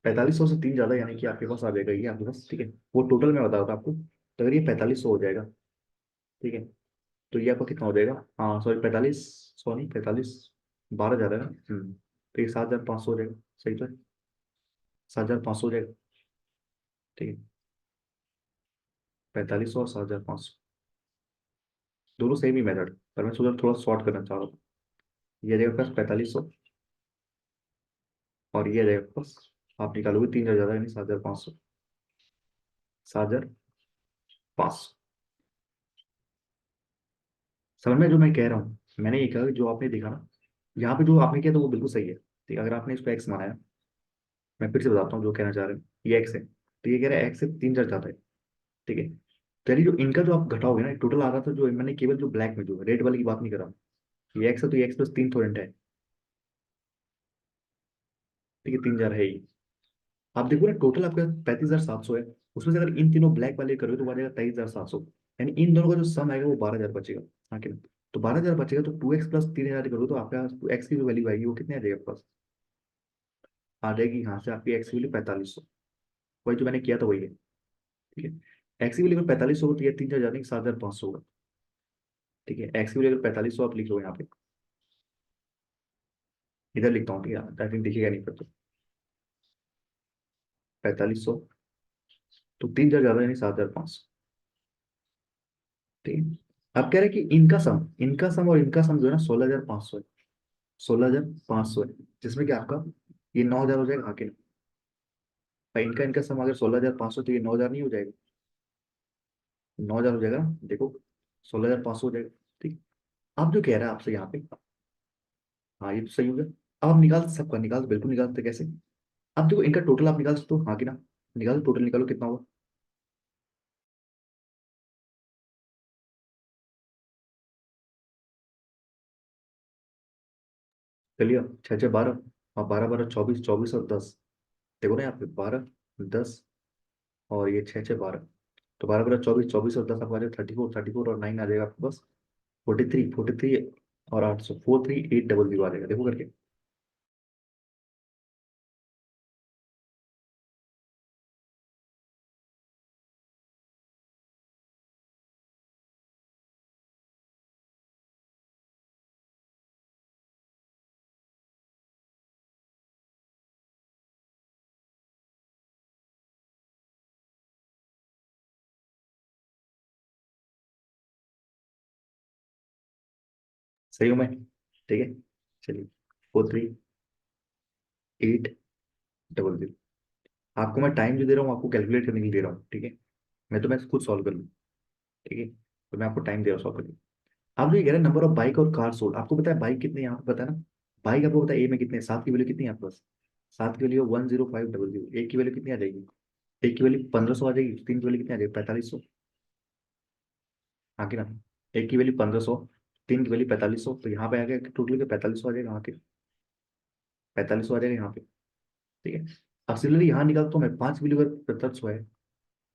4500 से 3 ज्यादा, यानी कि आपके पास आ जाएगा ये आपके पास। ठीक है। वो टोटल मैं बता रहा था आपको, तो अगर ये 4500 हो जाएगा, ठीक है, तो ये आपका कितना हो जाएगा, हाँ सॉरी 45, सॉरी 45, 12,000 है ना। तो ये 7,500 हो जाएगा। सही तो है, 7,500 हो जाएगा। ठीक है। 4500 और 7,500 दोनों सेम ही मेथड, पर मैं सोचा थोड़ा शॉर्ट करना चाह रहा हूँ। ये आ जाएगा प्लस 4500, और ये आ जाएगा प्लस, आप निकालोगे 3,000 ज्यादा यानी 7,500, 7,500। समझ में जो मैं कह रहा हूँ, मैंने ये कहा कि जो आपने देखा ना, यहाँ पे जो आपने किया तो वो बिल्कुल सही है। ठीक है, अगर आपने इसको एक्स माना है, मैं फिर से बताता हूँ जो कहना चाह रहे हैं, ये एक्स है, तो ये कह रहा है एक्स से 3,000 ज्यादा है। ठीक है। तो यानी जो इनका जो आप घटाओगे ना टोटल आ रहा था, जो मैंने केवल जो ब्लैक में जो रेड वाली की बात नहीं कर रहा हूँ, ये एक्स है तो ये x + 3,000 है। ठीक है, 3,000 है ही। आप देखो ना टोटल आपका 35,700 है, उसमें से अगर इन तीनों ब्लैक वाले करोगे तो आ जाएगा 23,700। यानी इन दोनों का जो सम आएगा वो 12,000 बचेगा। हाँ कि नहीं? तो 12,000 बचेगा, तो 2x + 3,000 करोगे तो आपका एक्स की जो वैल्यू आएगी वो कितनी आ जाएगा आपके पास, आ जाएगी यहाँ से आपकी एक्स की वैल्यू 4500। वही जो मैंने किया था वही है। ठीक है। एक्स की वैल्यू 4500 होती है, 3,000 जाने की 7,500 होगा। ठीक है, एक्स की वैल्यू 4500 आप लिख लो यहाँ पे, इधर लिखता हूँ। ठीक है, आई थिंक दिखेगा नहीं फिर तो। 4500, तो 3,000 ज्यादा यानी 7,500। ठीक है। अब कह रहे हैं कि इनका सम और इनका सम जो है ना 16,500 है। 16,500 है, जिसमें कि आपका ये 9,000 हो जाएगा। हाँ कि नहीं? भाई इनका इनका सम अगर 16,500 तो ये 9,000 नहीं हो जाएगा, 9,000 हो जाएगा ना, देखो 16,500 हो जाएगा। ठीक। अब जो कह रहा है आपसे यहाँ पे, हाँ ये तो सही हो गया। अब आप निकाल सबका निकाल, बिल्कुल निकाल सकते हैं। कैसे? अब देखो इनका टोटल आप निकाल सकते हो, हाँ कि ना, निकालो टोटल, निकालो कितना होगा। चलिए, 6 6 12, और 12 12 24, 24 और 10। देखो ना यहाँ पे 12 10, और ये 6 6 12, तो 12 12 24, 24 और 10 आपको आ जाएगा 34, 34 और 9 आ जाएगा आपके पास 43, 43 और 800, 43,800 आ जाएगा, देखो करके। सही हूँ मैं? ठीक है। चलिए, 43,800। आपको मैं टाइम जो दे रहा हूँ आपको कैलकुलेट करने के लिए दे रहा हूँ। ठीक है, मैं खुद सॉल्व कर लूँ। ठीक है, तो मैं आपको टाइम दे रहा हूँ सॉल्व करने। आप जो ये कह रहे हैं नंबर ऑफ बाइक और कार सोल्ड, आपको पता है बाइक कितने हैं यहाँ पे, पता है ना? बाइक आपको पता है ए में कितने हैं, 7 की वैल्यू कितनी है आपके पास, 7 की वैल्यू 10500, एक की वैल्यू कितनी आ जाएगी, एक की वैल्यू 1500 आ जाएगी, तीन की वैल्यू कितनी आ जाएगी, 4500। हाँ कि ना? एक की वैल्यू 1500, तीन की वैल्यू 4500, तो यहाँ पे आ गया टोटल के 4500 आ जाएगा, यहाँ के 4500 आ जाएगा यहाँ पे। ठीक है। अब सिमिलरली यहाँ निकालता हूँ मैं, पांच की वैल्यू अगर 7500 है,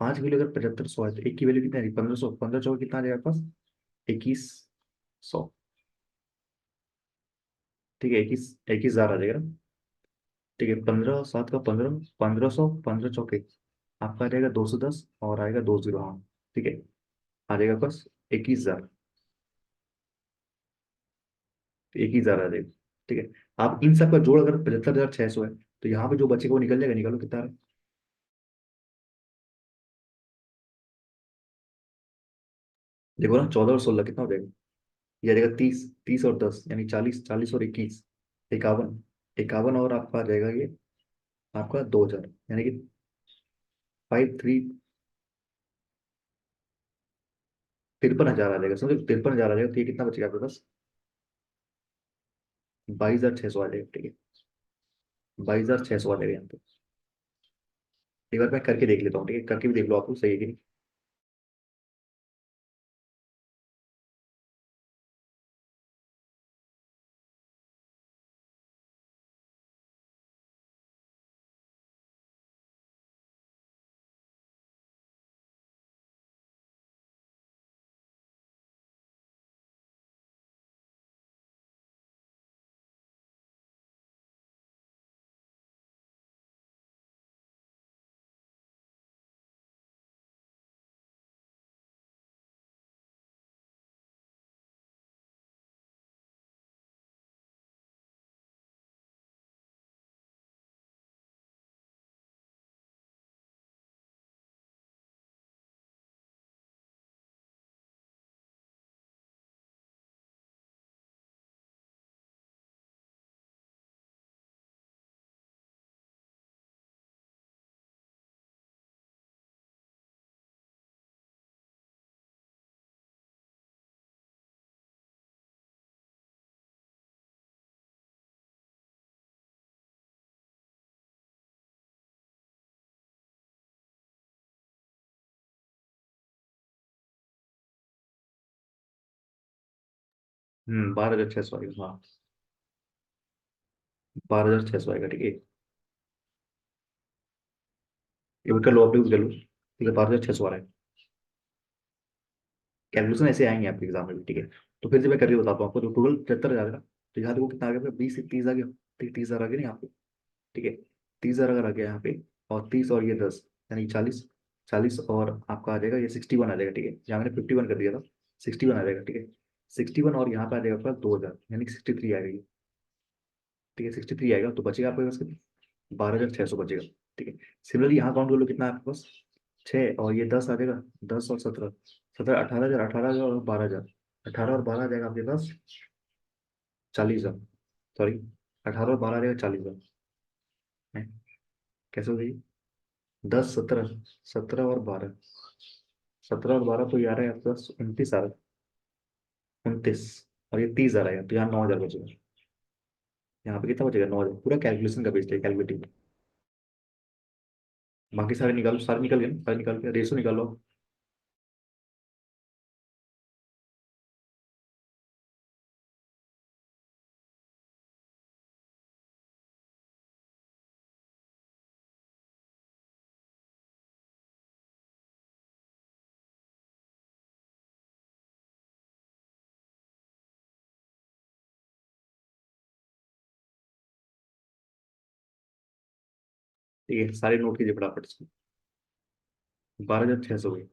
पांच की वैल्यू अगर 7500 है, तो एक की वैल्यू कितनी आ जाएगी, 1500, 1500 कितना आ जाएगा आपके पास, 2100। ठीक है, 21,000 आ जाएगा ना। ठीक है, 15 7 का 15, 1500, 15 चौके आपका आ जाएगा 210, और आएगा 20, हाँ। ठीक है, आ जाएगा बस 21,000। तो 21,000 आ जाएगा। ठीक है। आप इन सब का जोड़ अगर 75,600 है, तो यहाँ पे जो बचेगा वो निकल जाएगा, निकालो कितना आ रहा है। देखो ना, 14 और 16 कितना हो जाएगा। ये आ जाएगा 30, 30 और 10 यानी 40, 40 और 21, 51। 51 और आपका आ जाएगा ये, आपका 2,000 यानी कि 53, 53,000 आ जाएगा, समझो 53,000 आ जाएगा। तो ये कितना बचेगा आपके पास, 22,600 आ जाएगा। ठीक है, 22,600 आ जाएगा यहाँ पे। एक बार मैं करके देख लेता हूँ, ठीक है, करके भी देख लो, आपको सही है कि नहीं। 12,600 आएगा, हाँ। 12,600 आएगा, ठीक है। ये भी कर लो, अपने कर लो, ठीक है, 12,600 आ रहा है। कैलकुलेशन ऐसे आएंगे आपके एग्जाम में भी, ठीक है। तो फिर से मैं करके बताता हूँ आपको, तो टोटल 73,000 का। तो यहाँ देखो कितना आ गया, 20 से 30 आ गया। ठीक है, 30,000 आ गया ना यहाँ पे। ठीक है, 30,000 अगर आ गया यहाँ पे, और 30 और ये 10 यानी 40। 40 और आपका आ जाएगा ये 61 आ जाएगा, ठीक है, यहाँ मैंने 51 कर दिया था। 61 आ जाएगा, ठीक है। 61 और यहाँ पे आ जाएगा आपका 2,000 यानी कि 63 आएगा ये। ठीक है, 63 आएगा, तो बचेगा आपके पास 12,600 बचेगा। ठीक है। सिमिलरली यहाँ काउंट कर लो कितना है आपके पास, 6 और ये 10 आ जाएगा। 10 और 17, 17, 18,000, 18,000 और 12,000। 18 और 12 आ जाएगा आपके पास 40,000। सॉरी, 18 और 12 आ जाएगा 40,000। कैसे हो गई, 10, 17, 17 और 12, 17 और 12 तो ये आ रहा है आपके पास 29 आ रहा है, 29। और ये 30 आ रहा है, तो यहाँ 9,000 बचेगा। यहाँ पे कितना बचेगा, 9,000, पूरा कैलकुलेशन का बेस्ड है, कैलकुलेटिव। बाकी सारे निकालो, सारे निकल गए ना, सारे निकाल के रेशो निकालो। ठीक है, सारे नोट कीजिए फटाफट से। 12,600 हुई,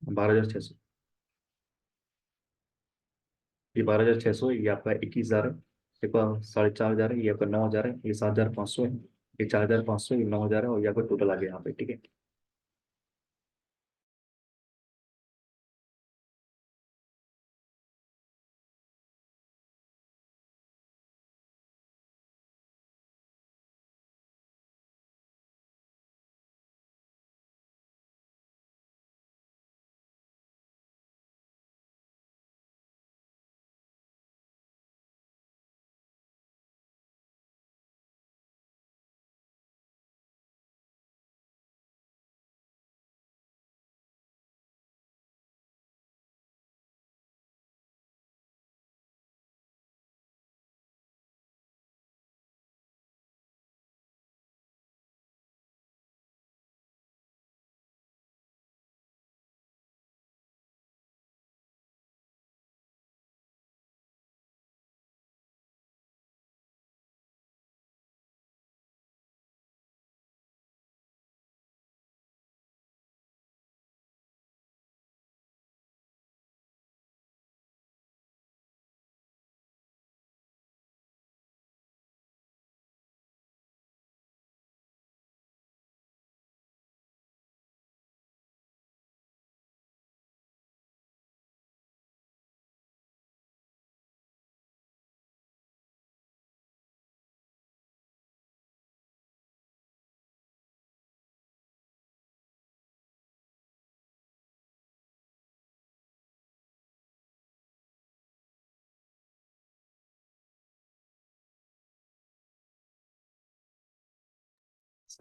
12,600। ये 12,600 है, ये आपका 21,000 है। ये आपका 4,500 है, ये आपका 9,000 है, ये 7,500 है, ये 4,500, ये 9,000 है, और ये आपका टोटल आ गया यहाँ पे, ठीक है।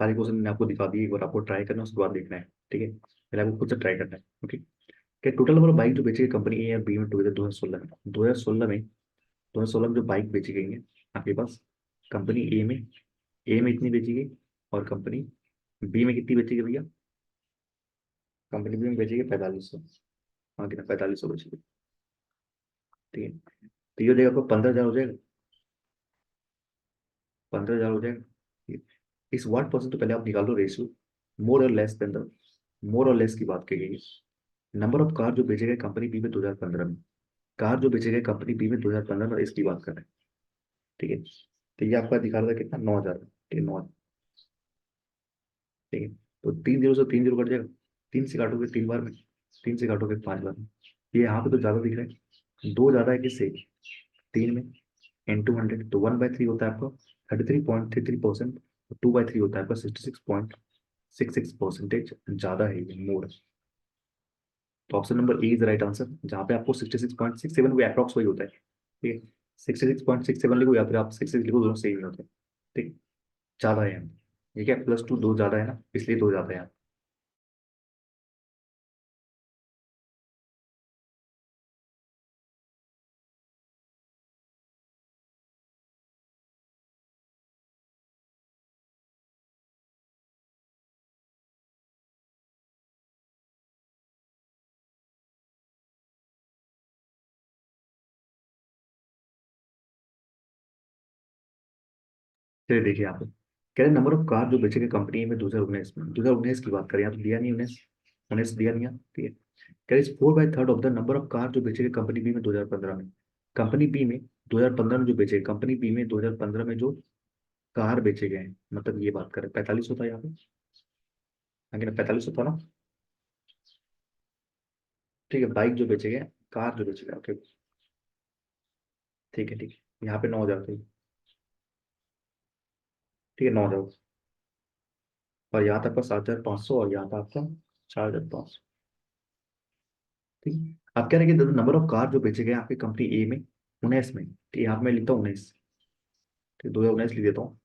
सारे क्वेश्चन मैंने आपको दिखा दिए, एक बार आपको ट्राई करना है, उसके बाद देखना है। ठीक है, पहले आपको खुद से ट्राई करना है। ओके, क्या टोटल नंबर ऑफ बाइक जो बेची गई कंपनी ए और बी में टुगेदर 2016 में जो बाइक बेची गई है आपके पास, कंपनी ए में इतनी बेची गई, और कंपनी बी में कितनी बेची गई भैया? कंपनी बी में बेची गई 4500। हाँ कितना? 4500 बेची गई। ठीक है, तो ये हो जाएगा आपको 15,000 हो जाएगा। 15,000 हो जाएगा। ठीक है। इस व्हाट परसेंट तो पहले आप निकाल लो रेशियो, मोर और लेस देन द, मोर और लेस की बात की गई है। नंबर ऑफ कार जो बेचे गए कंपनी बी में 2015 में, कार जो बेचे गए कंपनी बी में 2015 में, इसकी बात कर रहे हैं। ठीक है, तो ये आपका दिखा रहा था कितना? 9,000। ठीक है, 9,000। ठीक है, तो 3 जीरो से 3 जीरो कट जाएगा। 3 से काटोगे 3 बार में, 3 से काटोगे 5 बार में। ये यहाँ पे तो ज्यादा दिख रहा है, दो ज्यादा है किससे? 3 में। इंटू 100 तो 1/3 होता है आपका 33.33%। 2/3 होता है आपका 66.66% ज्यादा है ये, मोर। तो option number A is right answer, जहाँ पे आपको 66.67 को अप्रॉक्स वही होता है। ठीक है, 66.67 लिखो या फिर आप 66 लिखो, दोनों सेम ही होते हैं। ठीक, ज्यादा है यहाँ। ये क्या, +2 दो ज्यादा है ना, इसलिए दो ज्यादा है यहाँ। चलिए देखिए यहाँ पे कह रहे नंबर ऑफ कार जो बेचे गए कंपनी में 2019 में, 2019 की बात करें, यहाँ तो दिया नहीं 19, 19 दिया नहीं है। ठीक है, कह रहे 4/3 of the number of car जो बेचे गए कंपनी बी में 2015 में, कंपनी बी में 2015 में जो बेचे, कंपनी बी में 2015 में जो कार बेचे गए हैं, मतलब ये बात करें 45 होता है यहाँ पे। आगे 45 होता ना। ठीक है, बाइक जो बेचे गए, कार जो बेचे गए। ओके, ठीक है ठीक है, यहाँ पे 9,000 थे। ठीक है, 9,000, और यहाँ था आपका 7,500, और यहाँ था आपका 4,500। ठीक है, आप कह रहे हैं कि नंबर ऑफ कार जो बेचे गए आपकी कंपनी ए में 19 में, ठीक है, यहाँ पे मैं लिखता हूँ 19। ठीक है, 2019 लिख देता हूँ।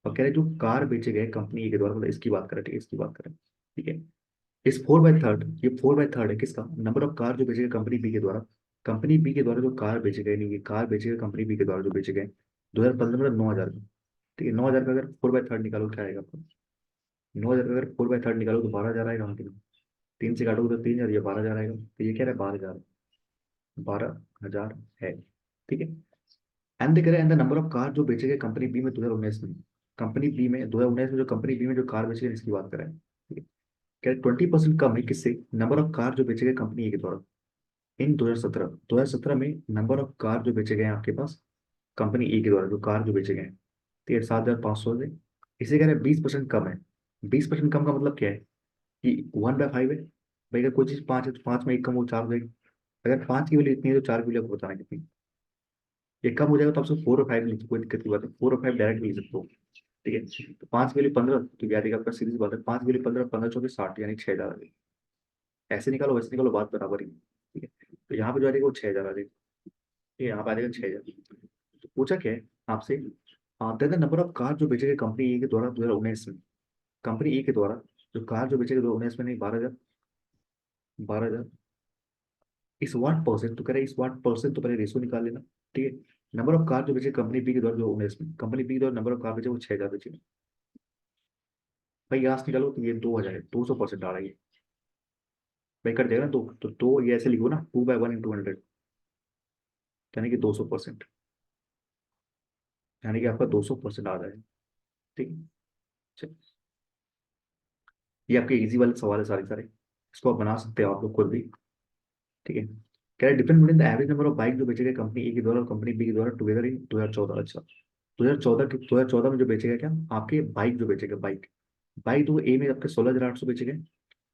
और कह रहे जो कार बेचे गए कंपनी ए के द्वारा, मतलब इसकी बात करें, ठीक है, इसकी बात करें। ठीक है, इस 4/3, ये 4/3 है किसका? नंबर ऑफ कार जो बेचे गए कंपनी बी के द्वारा, कंपनी बी के द्वारा जो कार बेचे गए, नहीं ये कार बेचे गए कंपनी बी के द्वारा जो बेचे गए 2015 में 9,000 में। ठीक है, 9,000 का अगर 4/3 निकालो क्या आएगा आपको? 9,000 का अगर 4/3 निकालो तो 12,000 आएगा। हाँ कि नहीं? 3 से काटोगे तो 3,000, ये 12,000 आएगा, तो ये क्या है? 12,000, 12,000 है। ठीक है, एंड करें and the number of car जो बेचे गए कंपनी बी में 2019 में, कंपनी बी में 2019 में जो कंपनी बी में जो कार बेचे गए इसकी बात करें। ठीक है, क्या 20% कम है किससे? नंबर ऑफ कार जो बेचे गए कंपनी ए के द्वारा इन 2017 में, नंबर ऑफ कार जो बेचे गए हैं आपके पास कंपनी ए के द्वारा, जो कार जो बेचे गए हैं, ठीक है, 7,500 से। इसे कह रहे हैं 20% कम है। 20% कम का मतलब क्या है? कि 1/5 है। भाई अगर कोई चीज 5 है तो 5 में एक कम हो 4 हो जाएगी। अगर 5 की वैल्यू इतनी है तो 4 की वैल्यू आपको बताना कितनी। ये कम हो जाएगा तो आप सिर्फ 4 और 5 लिख, कोई दिक्कत की बात है, 4 और 5 डायरेक्ट लिख सकते हो। ठीक है, तो 5 की वैल्यू 15, तो याद है आपका सीरीज बात है, 5 की वैल्यू 15, 15 × 4 = 60, यानी 6,000 आ जाएगी। ऐसे निकालो वैसे निकालो, बात बराबर ही है। ठीक है, तो यहाँ पे जो आ जाएगा वो 6,000 आ जाएगा। ठीक है, यहाँ पे आ जाएगा 6,000। तो पूछा क्या है आपसे? द नंबर ऑफ कार जो बेचे गए कंपनी ए के द्वारा 2019 में, कंपनी ए के द्वारा जो कार जो बेचे गए 2019 में, नहीं 12,000, 12,000। इस वाट परसेंट तो कह रहे हैं, इस वाट परसेंट तो पहले रेशो निकाल लेना। ठीक है, नंबर ऑफ कार जो बेचे कंपनी बी के द्वारा जो 19 में, कंपनी बी के द्वारा नंबर ऑफ कार बेचे वो 6,000 बेचे। भाई यहाँ से निकालो तो ये 2,000 है, 200% आ रहा है ये। भाई कट जाएगा ना, तो दो ये ऐसे लिखो ना, 2/1 × 100, यानी कि 200%, यानी कि आपका 200% आ जाएगा। ठीक है, चलिए, ये आपके इजी वाले सवाल है सारे सारे, इसको आप बना सकते हो आप लोग खुद भी। ठीक है, कह रहे different between the average number of bike जो बेचे गए कंपनी ए के द्वारा और कंपनी बी के द्वारा टुगेदर इन 2014। अच्छा, 2014 में जो बेचे गए क्या आपके बाइक, जो बेचे गए बाइक, बाइक तो ए में आपके 16,800 बेचे गए,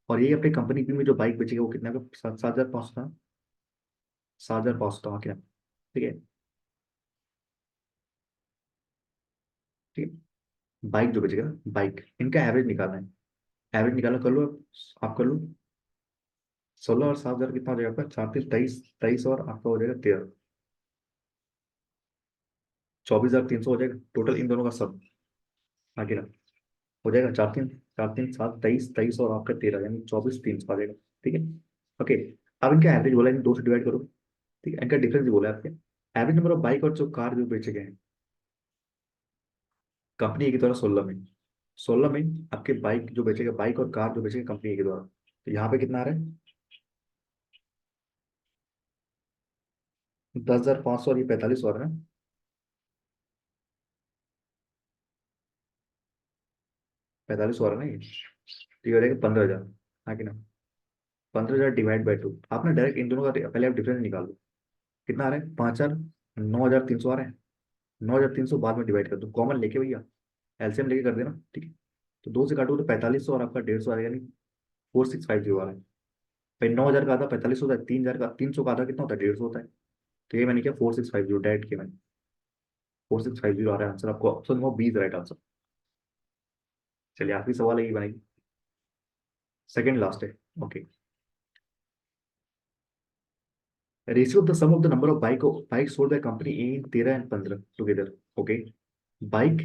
और ये अपने कंपनी बी में जो बाइक बेचे गए वो कितना का? 7,500 था। 7,500 था क्या? ठीक है, ठीक है, बाइक जो बेचेगा, बाइक इनका एवरेज निकालना है। एवरेज निकालना कर लो, आप कर लो। 16 और 7,000 कितना हो जाएगा आपका? 4 × 3 = 23, 23 और आपका हो जाएगा 13, 24,300 हो जाएगा टोटल इन दोनों का सब। आगे ना, हो जाएगा। 4 3 7 23 और आपका 13, यानी 24 3 आ जाएगा। ठीक है। ओके। अब इनका एवरेज बोला है, इन दो से डिवाइड करो। ठीक है, इनका डिफरेंस भी बोला है आपके। एवरेज नंबर ऑफ बाइक और जो कार जो बेचे गए हैं कंपनी ए के द्वारा 16 में, 16 में आपके बाइक जो बेचेगा, बाइक और कार जो बेचेगा कंपनी ए के द्वारा, तो यहाँ पे कितना आ रहा है? 10,500 और ये 45 आ रहा है ना। पैंतालीस आ रहा है ना ये, तो ये हो जाएगा 15,000। हाँ कि ना? 15,000 डिवाइड बाई टू। आप ना डायरेक्ट इन दोनों का पहले आप डिफरेंस निकाल लो। कितना आ रहा है? 5,000, 9,300 आ रहा है। 9,300 बाद में डिवाइड कर दो, कॉमन लेके भैया, एलसीएम लेके कर देना। ठीक है। तो दो से काटो तो 4500 और आपका 150 आ जाएगा, नहीं 4650 आ रहा है। भाई 9,000 का आधा 45 होता है, 3,000 का 300 का आधा कितना होता है? 150 होता है। तो ये मैंने किया 4650 डायरेक्ट किया मैंने। 4650 आ रहा है आंसर आपको, option number B is right answer. चलिए आखिरी सवाल है, ये बनेगी सेकंड लास्ट है। Okay. Ratio of the sum of the number of bike sold by company in 13 and 15 together. Okay. Bike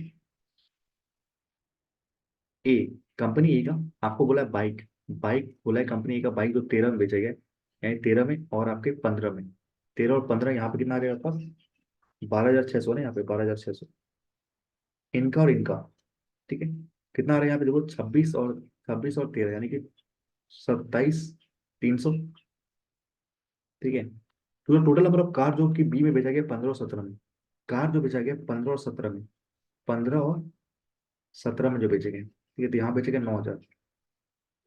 A, company A का आपको बोला है बाइक, बाइक बोला है कंपनी ए का बाइक जो 13 में बेचा गया है, यानी 13 में और आपके 15 में, 13 और 15 यहाँ पे कितना आ जाएगा आपका? 12,600 ना, यहाँ पे 12,600 इनका और इनका। ठीक है। कितना आ रहा है यहाँ पे देखो, 26 और 13, यानी कि 27,300। ठीक है। तो टोटल नंबर ऑफ कार जो कि बी में बेचा गया 15 और 17 में, कार जो बेचा गया 15 और 17 में, 15 और 17 में जो बेचे गए, ठीक है, तो यहाँ बेचे गए 9,000।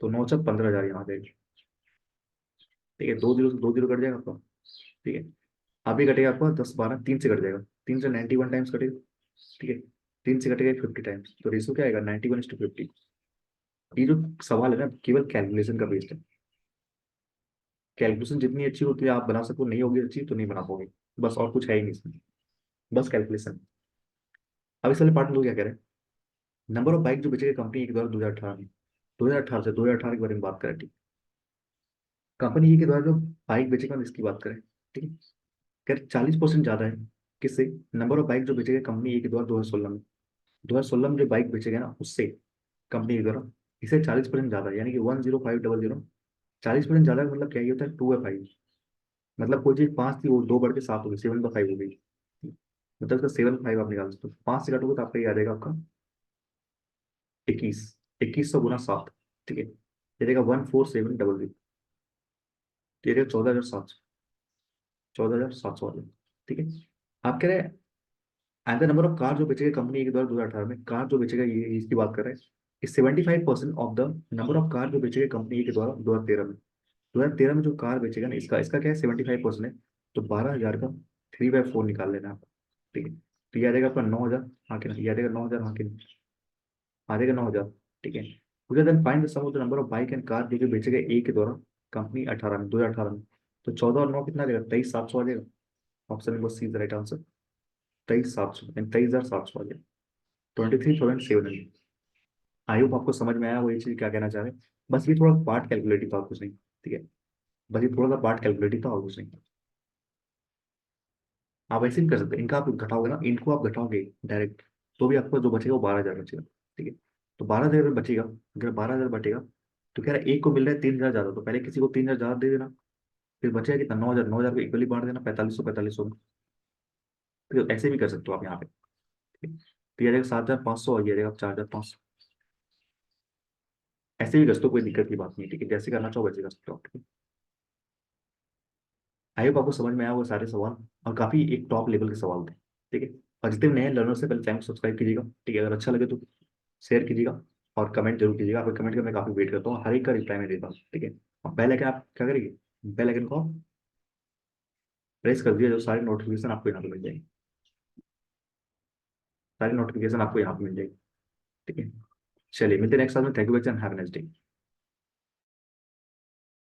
तो 9 से 15,000 यहाँ आ जाएगी। ठीक है, दो जीरो से दो जीरो कट जाएगा आपका। ठीक है। अभी कटेगा आपका 10 12, 3 से कट जाएगा, 3 से 91 टाइम्स कटेगा। ठीक है। 3 से कटेगा 50 टाइम्स, तो रेशियो क्या आएगा? 91:50। ये जो सवाल है ना, केवल कैलकुलेशन का बेस्ड है। कैलकुलेशन जितनी अच्छी होती है आप बना सको, नहीं होगी अच्छी तो नहीं बना पाओगे। बस और कुछ है ही नहीं इसमें, बस कैलकुलेशन। अब इस वाले पार्ट में लोग क्या कह रहे हैं? नंबर ऑफ बाइक जो बेचे गए कंपनी के द्वारा 2018 में, 2018 से 2018 के बारे में बात करें। ठीक। कंपनी के द्वारा जो बाइक बेचे गए इसकी बात करें। ठीक है। कह रहे 40% ज्यादा है। किससे? नंबर ऑफ बाइक जो बेचे गए कंपनी ए के द्वारा 2016 में, 2016 में जो बाइक बेचे गए ना उससे, कंपनी के द्वारा, इसे 40% ज्यादा है, यानी कि 10500। 40% ज्यादा का मतलब क्या ही होता है? 2/5। मतलब कोई चीज 5 थी वो 2 बढ़ के 7 हो गई, 7/5 हो गई। मतलब इसका 7/5 आप निकाल सकते हो, 5 से काटोगे तो आपका ये आ जाएगा आपका 21। 2100 गुना 7। ठीक है, ये देगा 14700। ये देगा 14,700, 14,700 आ जाएगा। ठीक है। आप कह रहे हैं and the number of car जो बेचेगा कंपनी के द्वारा 2018 में, कार जो बेचेगा ये इसकी बात कर रहे हैं, 75% of the number of car जो बेचेगा कंपनी के द्वारा 2013 में, 2013 में जो कार बेचेगा ना, इसका इसका क्या है? 75% है। तो 12,000 का 3/4 निकाल लेना आप। ठीक है, तो ये आ जाएगा आपका 9,000। हाँ कि ना? ये आ जाएगा 9,000। हाँ कि नहीं? आ जाएगा 9,000। ठीक है। मुझे then find the sum of the number of bike and car जो कि बेचे गए ए के द्वारा कंपनी 18 में, 2018 में। तो 14 और 9 कितना आ जाएगा? 23,700 आ जाएगा। Option number C is right answer. 23,700 यानी 23,700 आ जाएगा। 23,700। आई होप आपको समझ में आया वो ये चीज क्या कहना चाह रहे हैं। बस ये थोड़ा पार्ट कैलकुलेटिव था और कुछ नहीं। ठीक है। बस ये थोड़ा सा पार्ट कैलकुलेटिव था और कुछ नहीं। आप ऐसे भी कर सकते हैं, इनका आप घटाओगे ना, इनको आप घटाओगे डायरेक्ट, तो भी आपको जो बचेगा वो 12,000 बचेगा। ठीक है। तो 12,000 बचेगा, अगर 12,000 बचेगा तो कह रहा है एक को मिल रहा है 3,000 ज्यादा, तो पहले किसी को 3,000 ज्यादा दे देना। फिर बचेगा कितना? 9,000, 9,000 को इक्वली बांट देना 4500 4500 में। तो ऐसे भी कर सकते हो आप यहाँ पे। ठीक है। तो ये आ जाएगा 7,500 और ये आ जाएगा 4,500। ऐसे भी कर सकते हो, कोई दिक्कत की बात नहीं है। ठीक है, जैसे करना चाहो वैसे कर सकते हो आप। ठीक है। आई होप आपको समझ में आया वो सारे सवाल, और काफी एक टॉप लेवल के सवाल थे। ठीक है। और जितने भी नए लर्नर से पहले चैनल सब्सक्राइब कीजिएगा। ठीक है, अगर अच्छा लगे तो शेयर कीजिएगा और कमेंट जरूर कीजिएगा। आपके कमेंट का मैं काफी वेट करता हूँ, हर एक का रिप्लाई मैं देता हूँ। ठीक है। और बेल आइकन आप क्या करेंगे? बेल आइकन को प्रेस कर दिया, जो सारी नोटिफिकेशन आपको यहाँ पे मिल जाएगी। सारी नोटिफिकेशन आपको यहाँ पे मिल जाएगी। ठीक है। चलिए मिलते हैं नेक्स्ट में। Thank you very much and have a nice day.